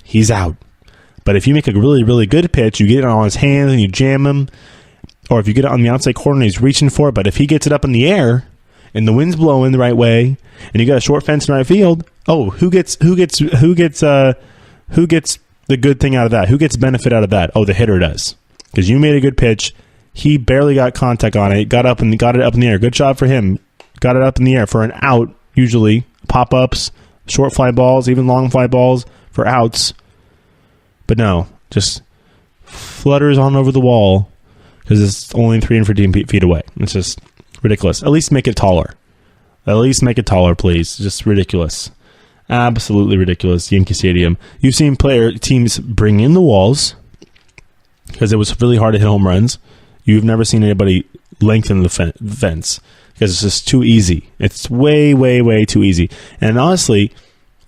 he's out. But if you make a really, really good pitch, you get it on his hands and you jam him, or if you get it on the outside corner and he's reaching for it, but if he gets it up in the air and the wind's blowing the right way and you got a short fence in right field, Oh, who gets the good thing out of that? Who gets benefit out of that? Oh, the hitter does. Because you made a good pitch. He barely got contact on it. Got it up in the air. Good job for him. Got it up in the air for an out, usually. Pop-ups, short fly balls, even long fly balls for outs. But no, just flutters on over the wall because it's only 315 feet away. It's just ridiculous. At least make it taller. At least make it taller, please. Just ridiculous. Absolutely ridiculous. Yankee Stadium. You've seen teams bring in the walls because it was really hard to hit home runs. You've never seen anybody lengthen the fence because it's just too easy. It's way, way, way too easy. And honestly,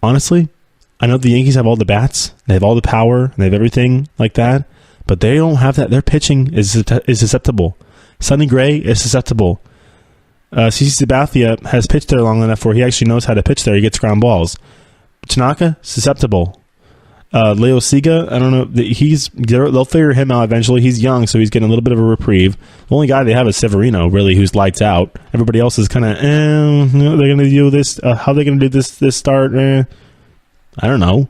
I know the Yankees have all the bats, they have all the power, and they have everything like that, but they don't have that. Their pitching is susceptible. Sonny Gray is susceptible. CC Sabathia has pitched there long enough where he actually knows how to pitch there. He gets ground balls. Tanaka, susceptible. Leo Siga, I don't know. They'll figure him out eventually. He's young, so he's getting a little bit of a reprieve. The only guy they have is Severino, really, who's lights out. Everybody else is kind of, they're going to do this. How are they going to do this start? I don't know.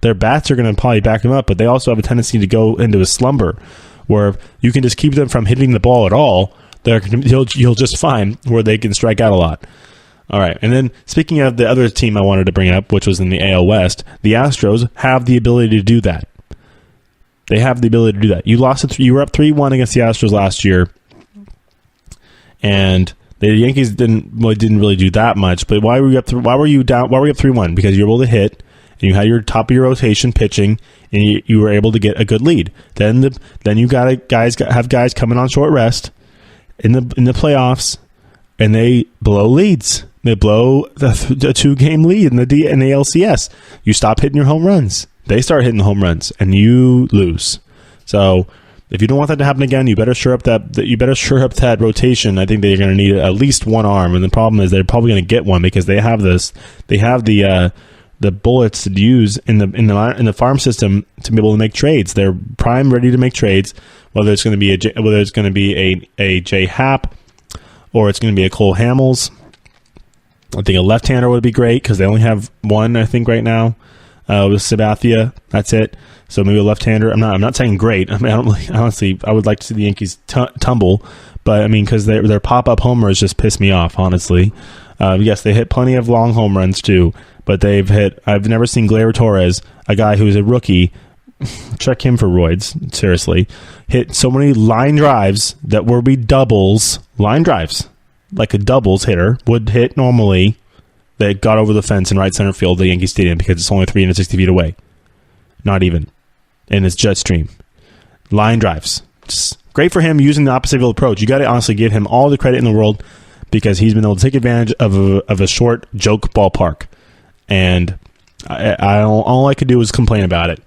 Their bats are going to probably back them up, but they also have a tendency to go into a slumber where you can just keep them from hitting the ball at all. You'll just find where they can strike out a lot. All right, and then speaking of the other team I wanted to bring up, which was in the AL West, the Astros have the ability to do that. They have the ability to do that. You were up 3-1 against the Astros last year, and the Yankees didn't really do that much. But why were you up 3-1? Because you were able to hit, and you had your top of your rotation pitching, and you were able to get a good lead. Then you have guys coming on short rest in the playoffs, and they blow leads. They blow a 2-game lead in the LCS. You stop hitting your home runs. They start hitting the home runs, and you lose. So if you don't want that to happen again, you better shore up that rotation. I think they're going to need at least one arm, and the problem is they're probably going to get one because they have the bullets to use in the farm system to be able to make trades. They're prime ready to make trades, whether it's going to be a J Happ or it's going to be a Cole Hamels. I think a left-hander would be great because they only have one, I think, right now with Sabathia. That's it. So maybe a left-hander. I'm not saying great. I mean, honestly, I would like to see the Yankees tumble, but I mean, because their pop-up homers just piss me off. Honestly, yes, they hit plenty of long home runs too, but I've never seen Gleyber Torres, a guy who's a rookie. Check him for roids. Seriously, hit so many line drives that would be doubles. Line drives. Like a doubles hitter would hit normally, that got over the fence in right center field at Yankee Stadium because it's only 360 feet away. Not even. And it's jet stream. Line drives. Just great for him using the opposite field approach. You got to honestly give him all the credit in the world because he's been able to take advantage of a short joke ballpark. And all I could do was complain about it.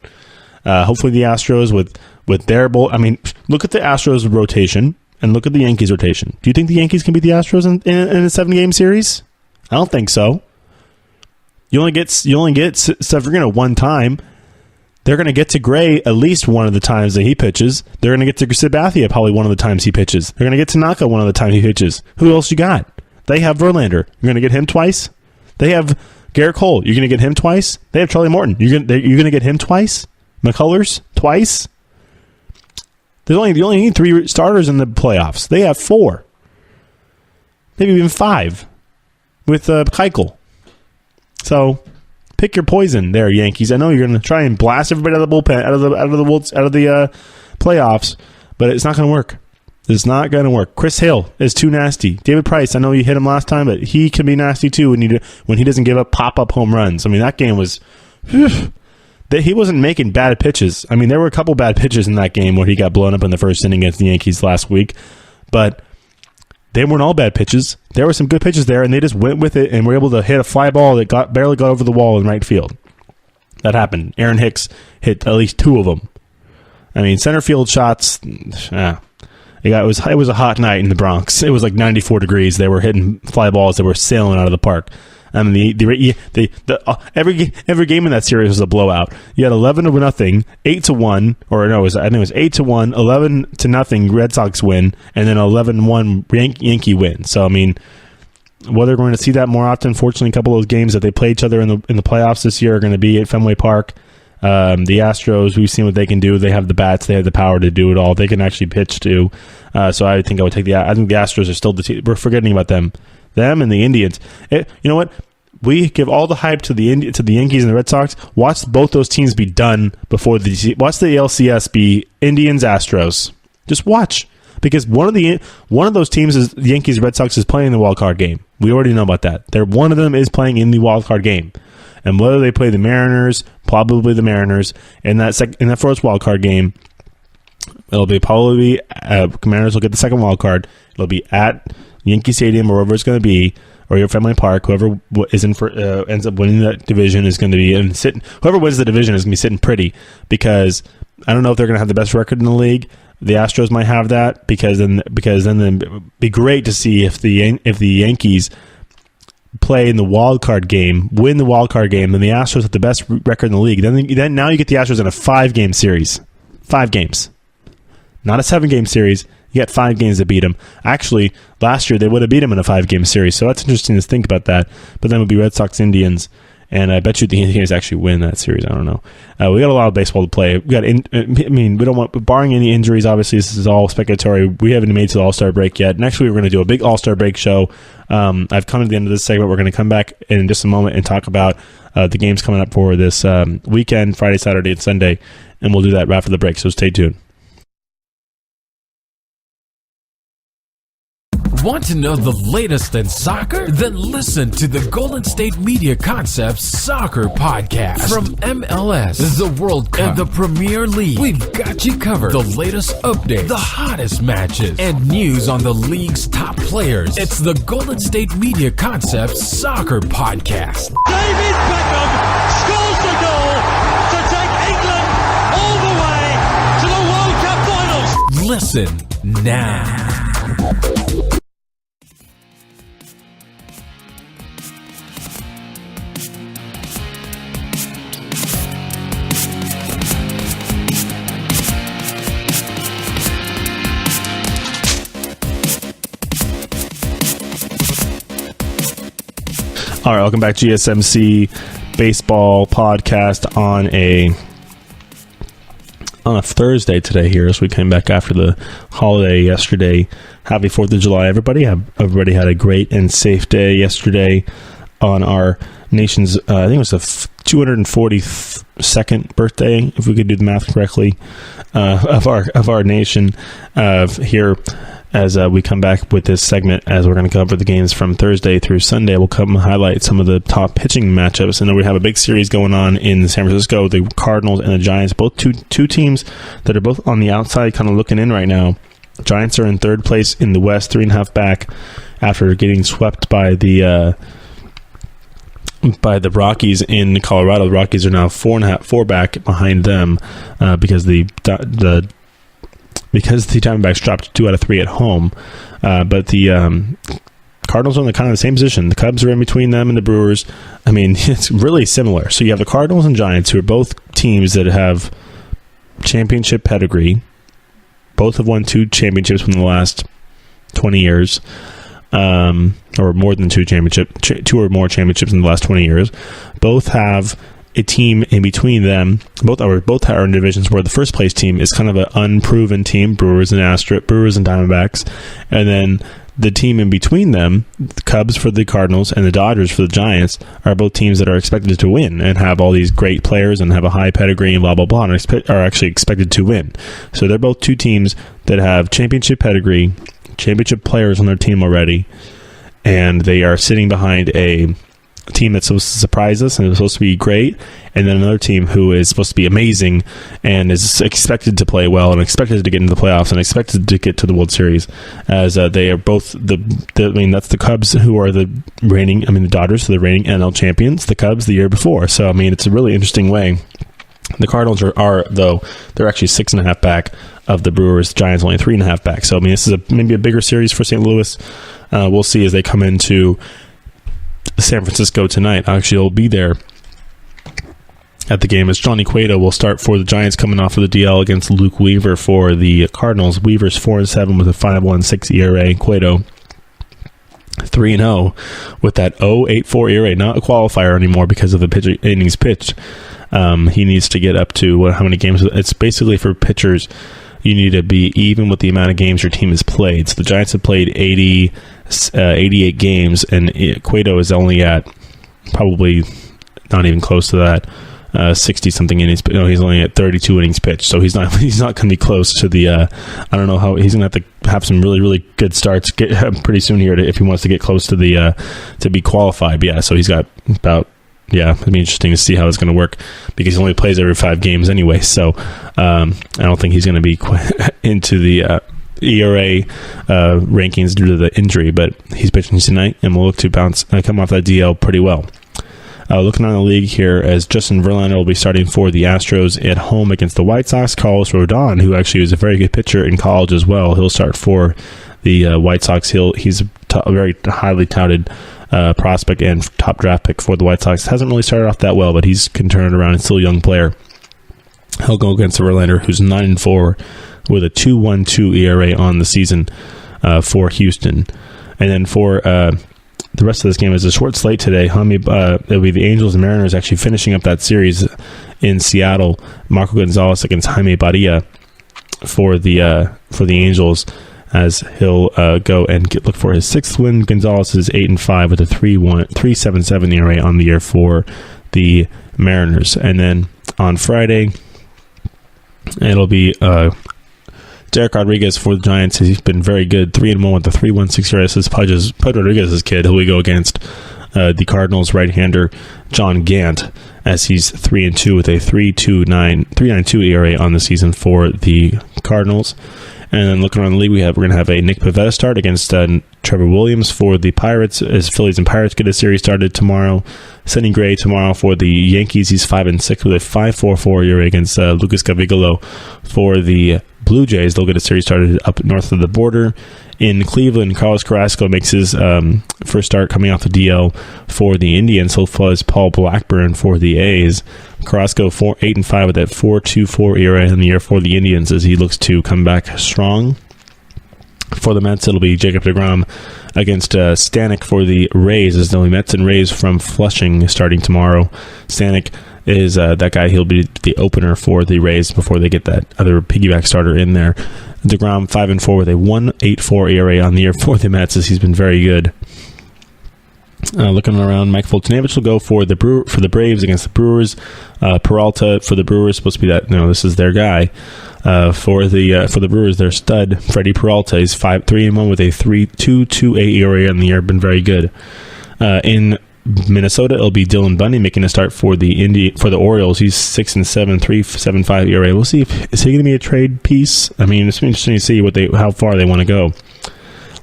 Hopefully the Astros with their bowl. I mean, look at the Astros rotation. And look at the Yankees rotation. Do you think the Yankees can beat the Astros in a 7-game series? I don't think so. You only get Severino one time. They're going to get to Gray at least one of the times that he pitches. They're going to get to Sabathia probably one of the times he pitches. They're going to get to Tanaka one of the times he pitches. Who else you got? They have Verlander. You're going to get him twice. They have Garrett Cole. You're going to get him twice. They have Charlie Morton. You're going to get him twice. McCullers twice. They only need 3 starters in the playoffs. They have 4. Maybe even 5 with Keuchel. So pick your poison there, Yankees. I know you're going to try and blast everybody out of the bullpen, out of the playoffs, but it's not going to work. It's not going to work. Chris Hale is too nasty. David Price, I know you hit him last time, but he can be nasty too when he doesn't give up pop-up home runs. I mean, that game was... He wasn't making bad pitches. I mean, there were a couple bad pitches in that game where he got blown up in the first inning against the Yankees last week, but they weren't all bad pitches. There were some good pitches there, and they just went with it and were able to hit a fly ball that barely got over the wall in right field. That happened. Aaron Hicks hit at least 2 of them. I mean, center field shots, it was a hot night in the Bronx. It was like 94 degrees. They were hitting fly balls that were sailing out of the park. I mean, every game in that series was a blowout. You had 11-0, 8-1, or no, I think it was 8-1, 11-0 Red Sox win, and then 11-1 Yankee win. So I mean, Whether we're going to see that more often, fortunately, a couple of those games that they play each other in the playoffs this year are going to be at Fenway Park. The Astros, we've seen what they can do. They have the bats. They have the power to do it all. They can actually pitch too. So I think I would take I think the Astros are still the team. We're forgetting about them. Them and the Indians. You know what? We give all the hype to the Yankees and the Red Sox. Watch both those teams be done before watch the LCS be Indians, Astros. Just watch. Because one of those teams is the Yankees, Red Sox is playing the wild card game. We already know about that. One of them is playing in the wild card game, and whether they play the Mariners, probably the Mariners in that first wild card game, it'll be probably Mariners will get the second wild card. It'll be at Yankee Stadium or wherever it's going to be, or your Fenway Park. Whoever is in for ends up winning that division is going to be sitting. Whoever wins the division is going to be sitting pretty, because I don't know if they're going to have the best record in the league. The Astros might have that because then it'd be great to see if the Yankees play in the wild card game, win the wild card game, then the Astros have the best record in the league. Then now you get the Astros in a 5-game series, 5 games, not a 7-game series. You got 5 games to beat them. Actually, last year they would have beat them in a 5-game series, so that's interesting to think about that. But then it would be Red Sox, Indians. And I bet you the Yankees actually win that series. I don't know. We got a lot of baseball to play. We don't want, barring any injuries, obviously, this is all speculatory. We haven't made to the All-Star break yet. Next week, we're going to do a big All-Star break show. I've come to the end of this segment. We're going to come back in just a moment and talk about the games coming up for this weekend, Friday, Saturday, and Sunday. And we'll do that right after the break, so stay tuned. Want to know the latest in soccer? Then listen to the Golden State Media Concepts Soccer Podcast. From MLS, the World Cup, and the Premier League, we've got you covered. The latest updates, the hottest matches, and news on the league's top players. It's the Golden State Media Concepts Soccer Podcast. David Beckham scores the goal to take England all the way to the World Cup finals. Listen now. All right, welcome back, GSMC Baseball Podcast on a Thursday today here, as we came back after the holiday yesterday. Happy 4th of July, everybody. Everybody had a great and safe day yesterday on our nation's, I think it was the 242nd birthday, if we could do the math correctly, of our nation here. As we come back with this segment, as we're going to cover the games from Thursday through Sunday, we'll come highlight some of the top pitching matchups. And then we have a big series going on in San Francisco, the Cardinals and the Giants, both two teams that are both on the outside kind of looking in right now. Giants are in third place in the West, 3.5 back after getting swept by the Rockies in Colorado. The Rockies are now 4 back behind them because the Diamondbacks dropped 2 out of 3 at home. But the Cardinals are in kind of the same position. The Cubs are in between them and the Brewers. I mean, it's really similar. So you have the Cardinals and Giants, who are both teams that have championship pedigree. Both have won 2 championships in the last 20 years. Or more than 2 or more championships in the last 20 years. Both have a team in between them. Both are in divisions where the first place team is kind of an unproven team, Brewers and Diamondbacks, and then the team in between them, the Cubs for the Cardinals and the Dodgers for the Giants, are both teams that are expected to win and have all these great players and have a high pedigree and blah blah blah, and are actually expected to win. So they're both 2 teams that have championship pedigree, championship players on their team already, and they are sitting behind a team that's supposed to surprise us and is supposed to be great, and then another team who is supposed to be amazing and is expected to play well and expected to get into the playoffs and expected to get to the World Series, as they are both that's the Cubs, who are the Dodgers are the reigning NL champions, the Cubs the year before. So I mean, it's a really interesting way. The Cardinals are though, they're actually 6.5 back of the Brewers. Giants only 3.5 back. So I mean, this is maybe a bigger series for St. Louis. We'll see as they come into San Francisco tonight. Actually, I'll be there at the game, as Johnny Cueto will start for the Giants, coming off of the DL against Luke Weaver for the Cardinals. Weaver's 4-7 with a 5.16 ERA. Cueto 3-0 with that 0.84 ERA, not a qualifier anymore because of the innings pitched. He needs to get up to how many games? It's basically for pitchers, you need to be even with the amount of games your team has played. So the Giants have played 88 games, and Cueto is only at probably not even close to that. 60-something innings, but he's only at 32 innings pitched, so he's not going to be close to the. I don't know how he's going to have some really, really good starts pretty soon here if he wants to get close to the to be qualified. But yeah, so he's got about. Yeah, it'll be interesting to see how it's going to work because he only plays every 5 games anyway. So I don't think he's going to be into the ERA rankings due to the injury, but he's pitching tonight, and we'll look to come off that DL pretty well. Looking on the league here, as Justin Verlander will be starting for the Astros at home against the White Sox. Carlos Rodon, who actually was a very good pitcher in college as well, he'll start for the White Sox. He's a very highly touted prospect and top draft pick for the White Sox. Hasn't really started off that well, but he's can turn it around and still a young player. He'll go against Verlander, who's 9-4 with a 2.12 ERA on the season for Houston. And then for the rest of this game is a short slate today. It'll be the Angels and Mariners actually finishing up that series in Seattle. Marco Gonzalez against Jaime Barria for the Angels, as he'll go and look for his 6th win. Gonzalez is 8-5 with a 3.77 ERA on the year for the Mariners. And then on Friday, it'll be Derek Rodriguez for the Giants. He's been very good, 3-1 with the 3.16 ERA. This is Pudge Rodriguez's kid. He'll go against the Cardinals right-hander John Gant, as he's 3-2 with a 3.92 ERA on the season for the Cardinals. And then looking around the league, we're going to have a Nick Pivetta start against Trevor Williams for the Pirates, as Phillies and Pirates get a series started tomorrow. Sonny Gray tomorrow for the Yankees. He's 5-6 with a 5.44 ERA against Lucas Cavigalo for the Blue Jays. They'll get a series started up north of the border. In Cleveland, Carlos Carrasco makes his first start coming off the DL for the Indians. He'll fuzz Paul Blackburn for the A's. Carrasco 8-5 with that 4.24 ERA in the year for the Indians, as he looks to come back strong. For the Mets, it'll be Jacob deGrom against Stanek for the Rays, as the Mets and Rays from Flushing starting tomorrow. Stanek is that guy. He'll be the opener for the Rays before they get that other piggyback starter in there. DeGrom 5-4 with a 1.84 ERA on the year for the Mets, as he's been very good. Looking around, Mike Foltynewicz will go for the Braves against the Brewers. Peralta for the Brewers, supposed to be that. No, this is their guy. For the Brewers, their stud Freddie Peralta is 3-1 with a 3.228 ERA on the year. Been very good. In Minnesota, it'll be Dylan Bundy making a start for the Orioles. He's 6-7, 3.75 ERA. We'll see is he going to be a trade piece. I mean, it's interesting to see how far they want to go.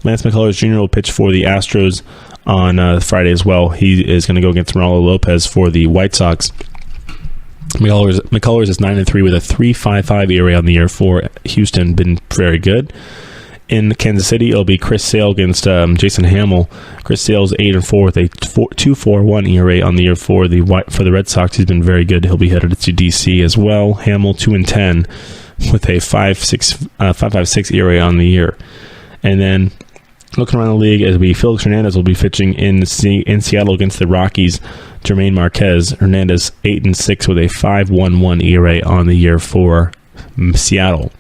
Lance McCullers Jr. will pitch for the Astros on Friday as well. He is going to go against Ronaldo Lopez for the White Sox. McCullers is 9-3 with a 3.55 ERA on the year for Houston. Been very good. In Kansas City, it'll be Chris Sale against Jason Hamill. Chris Sale's 8-4 with a 2.41 ERA on the year for the Red Sox. He's been very good. He'll be headed to DC as well. Hamill 2-10 with a 5.56 ERA on the year. And then looking around the league, as Felix Hernandez will be pitching in Seattle against the Rockies. Jermaine Marquez, Hernandez 8-6 with a 5.11 ERA on the year for Seattle.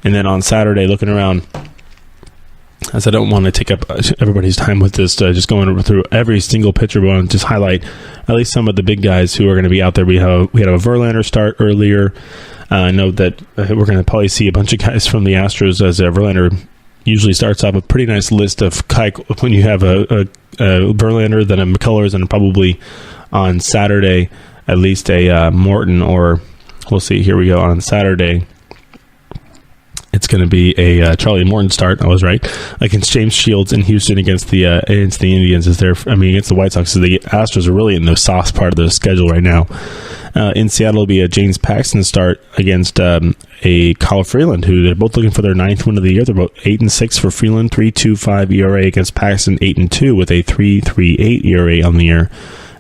And then on Saturday, looking around, as I don't want to take up everybody's time with this, just going through every single pitcher, but I want to just highlight at least some of the big guys who are going to be out there. We had a Verlander start earlier. I know that we're going to probably see a bunch of guys from the Astros, as Verlander usually starts off a pretty nice list of when you have a Verlander, then a McCullers, and probably on Saturday at least a Morton, or we'll see. Here we go on Saturday. It's going to be a Charlie Morton start. I was right, against James Shields in Houston against the Indians. Against the White Sox. So the Astros are really in the soft part of the schedule right now. In Seattle, it'll be a James Paxton start against a Kyle Freeland, who they're both looking for their 9th win of the year. They're both 8-6 for Freeland, 3.25 ERA against Paxton, 8-2 with a 3.38 ERA on the year.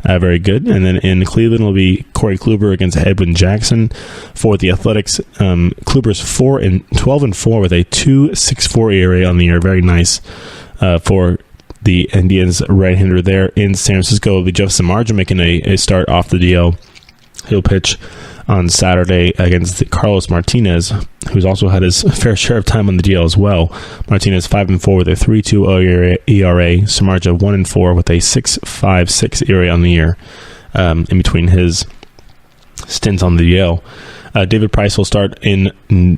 Very good. And then in Cleveland will be Corey Kluber against Edwin Jackson for the Athletics. Kluber's 12-4 with a 2.64 ERA on the year. Very nice for the Indians right-hander there in San Francisco will be Jeff Samardzija making a start off the DL. He'll pitch on Saturday against Carlos Martinez, who's also had his fair share of time on the DL as well. Martinez 5-4 with a 3.20 ERA. Samardzija 1-4 with a 6.56 ERA on the year. In between his stints on the DL. David Price will start in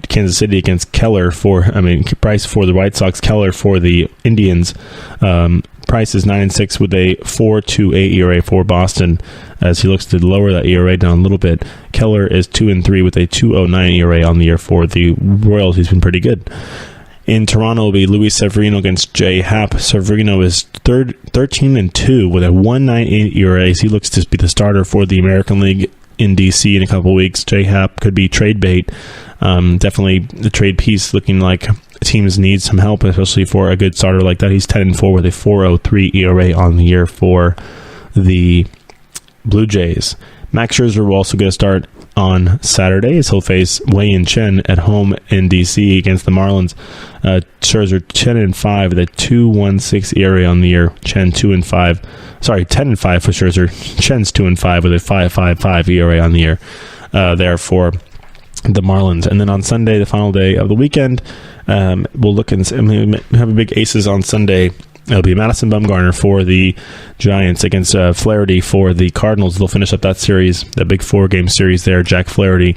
Kansas City against Price for the White Sox, Keller for the Indians. Price is 9-6 with a 4.28 ERA for Boston as he looks to lower that ERA down a little bit. Keller is 2-3 with a 2.09 ERA on the year for the Royals. He's been pretty good. In Toronto will be Luis Severino against Jay Happ. Severino is 13-2 with a 1.98 ERA. He looks to be the starter for the American League in DC in a couple of weeks. Jay Happ could be trade bait. Definitely the trade piece looking like teams need some help, especially for a good starter like that. He's 10-4 with a 4.03 ERA on the year for the Blue Jays. Max Scherzer will also get a start on Saturday as he'll face Wei-Yin Chen at home in DC against the Marlins. Scherzer 10-5 with a 2.16 ERA on the year. Chen 10-5 for Scherzer. Chen's 2-5 with a 5.55 ERA on the year there for the Marlins. And then on Sunday, the final day of the weekend, we'll look and have a big aces on Sunday. It'll be Madison Bumgarner for the Giants against Flaherty for the Cardinals. They'll finish up that series, that big 4-game series there. Jack Flaherty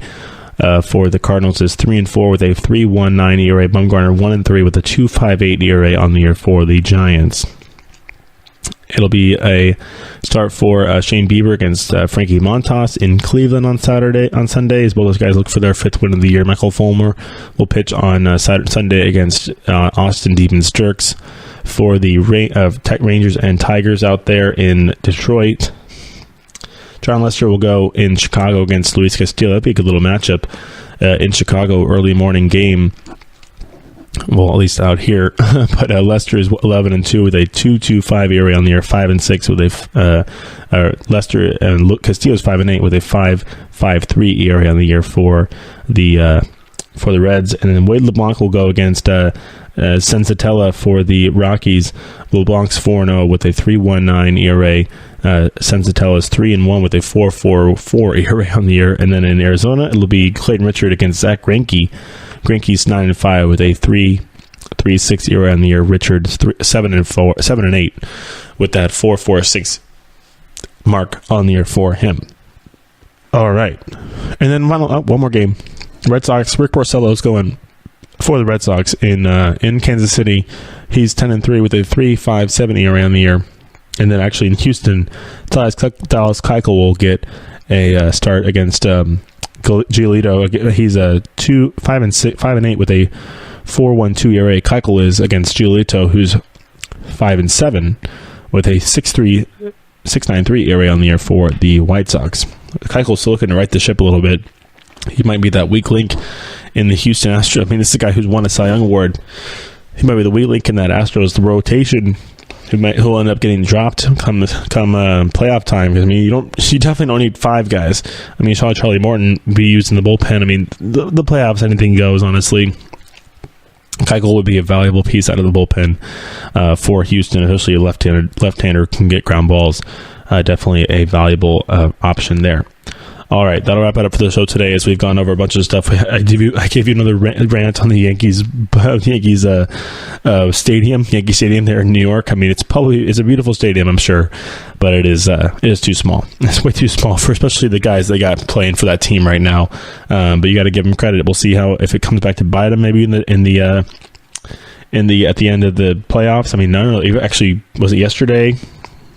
for the Cardinals is 3-4 with a 3.19 ERA. Bumgarner 1-3 with a 2.58 ERA on the year for the Giants. It'll be a start for Shane Bieber against Frankie Montas in Cleveland on Sunday, as both those guys look for their 5th win of the year. Michael Fulmer will pitch on Sunday against Austin Deepens-Jerks for the Rangers and Tigers out there in Detroit. John Lester will go in Chicago against Luis Castillo. That'd be a good little matchup in Chicago, early morning game. Well, at least out here. But Lester is 11-2 with a 2.25 ERA on the year, 5-6 with a Lester, and Castillo's 5-8 with a 5.53 ERA on the year for the Reds. And then Wade LeBlanc will go against Senzatella for the Rockies. LeBlanc's 4-0 with a 3.19 ERA. Senzatella's 3-1 with a 4.44 ERA on the year. And then in Arizona, it'll be Clayton Richard against Zach Greinke. Greinke's 9-5 with a 3.36 ERA on the year. Richard's 7-8 with that 4.46 mark on the year for him. All right, and then one more game. Red Sox. Rick Porcello's going for the Red Sox in Kansas City. He's 10-3 with a 3.57 ERA on the year. And then actually in Houston, Dallas Keuchel will get a start against Giolito. He's 5-8 with a 4.12 ERA. Keuchel is against Giolito, who's 5-7 with a 6.93 ERA on the year for the White Sox. Keuchel's still looking to right the ship a little bit. He might be that weak link in the Houston Astros. I mean, this is a guy who's won a Cy Young Award. He might be the weak link in that Astros rotation. Who'll end up getting dropped come playoff time. I mean, you definitely don't need 5 guys. I mean, you saw Charlie Morton be used in the bullpen. I mean, the playoffs, anything goes, honestly. Keuchel would be a valuable piece out of the bullpen for Houston, especially a left-hander can get ground balls. Definitely a valuable option there. All right, that'll wrap it up for the show today as we've gone over a bunch of stuff. I gave you another rant on the Yankees stadium, Yankee Stadium there in New York. I mean, it's a beautiful stadium, I'm sure, but it is too small. It's way too small for especially the guys they got playing for that team right now. But you got to give them credit. We'll see if it comes back to bite them maybe at the end of the playoffs. I mean, no, actually, was it yesterday?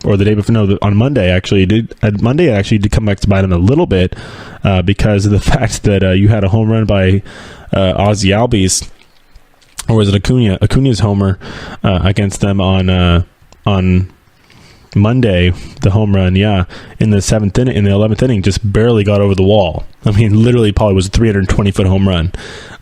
Or the day before? No, on Monday actually it did come back to bite him a little bit because of the fact that you had a home run by Ozzie Albies, or was it Acuna's homer against them on Monday? The home run, in the 11th inning, just barely got over the wall. I mean, literally, probably was a 320-foot home run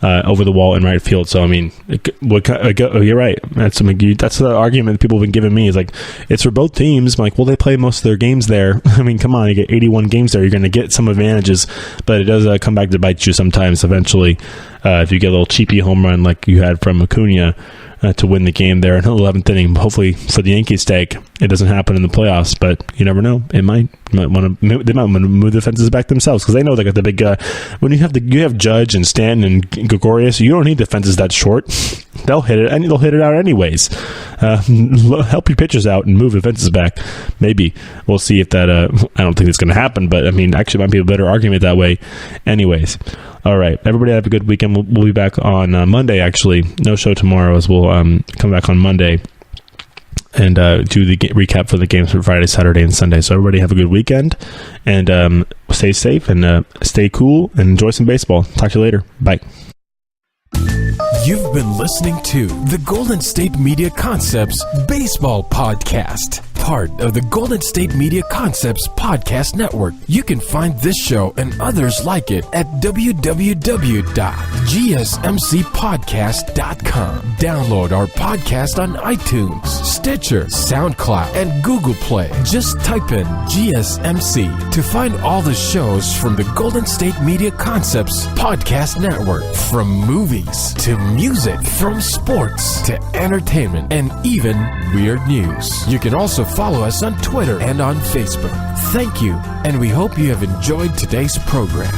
over the wall in right field. So, I mean, you're right. That's the argument that people have been giving me is like, it's for both teams. I'm like, well, they play most of their games there. I mean, come on, you get 81 games there. You're going to get some advantages, but it does come back to bite you sometimes eventually. If you get a little cheapy home run like you had from Acuna, to win the game there in the 11th inning. Hopefully, for the Yankees' sake, it doesn't happen in the playoffs. But you never know; they might want to move the fences back themselves because they know they got the big. When you have Judge and Stanton and Gregorius, you don't need the fences that short. They'll hit it, and they'll hit it out anyways. Help your pitchers out and move the fences back. Maybe we'll see if that. I don't think it's going to happen, but I mean, actually, it might be a better argument that way. Anyways, all right, everybody have a good weekend. We'll be back on Monday. Actually, no show tomorrow, as we'll come back on Monday and do the recap for the games for Friday, Saturday, and Sunday. So everybody have a good weekend and stay safe and stay cool and enjoy some baseball. Talk to you later. Bye. You've been listening to the Golden State Media Concepts Baseball Podcast, part of the Golden State Media Concepts Podcast Network. You can find this show and others like it at www.gsmcpodcast.com. Download our podcast on iTunes, Stitcher, SoundCloud, and Google Play. Just type in GSMC to find all the shows from the Golden State Media Concepts Podcast Network, from movies to music, from sports to entertainment, and even weird news. You can also follow us on Twitter and on Facebook. Thank you, and we hope you have enjoyed today's program.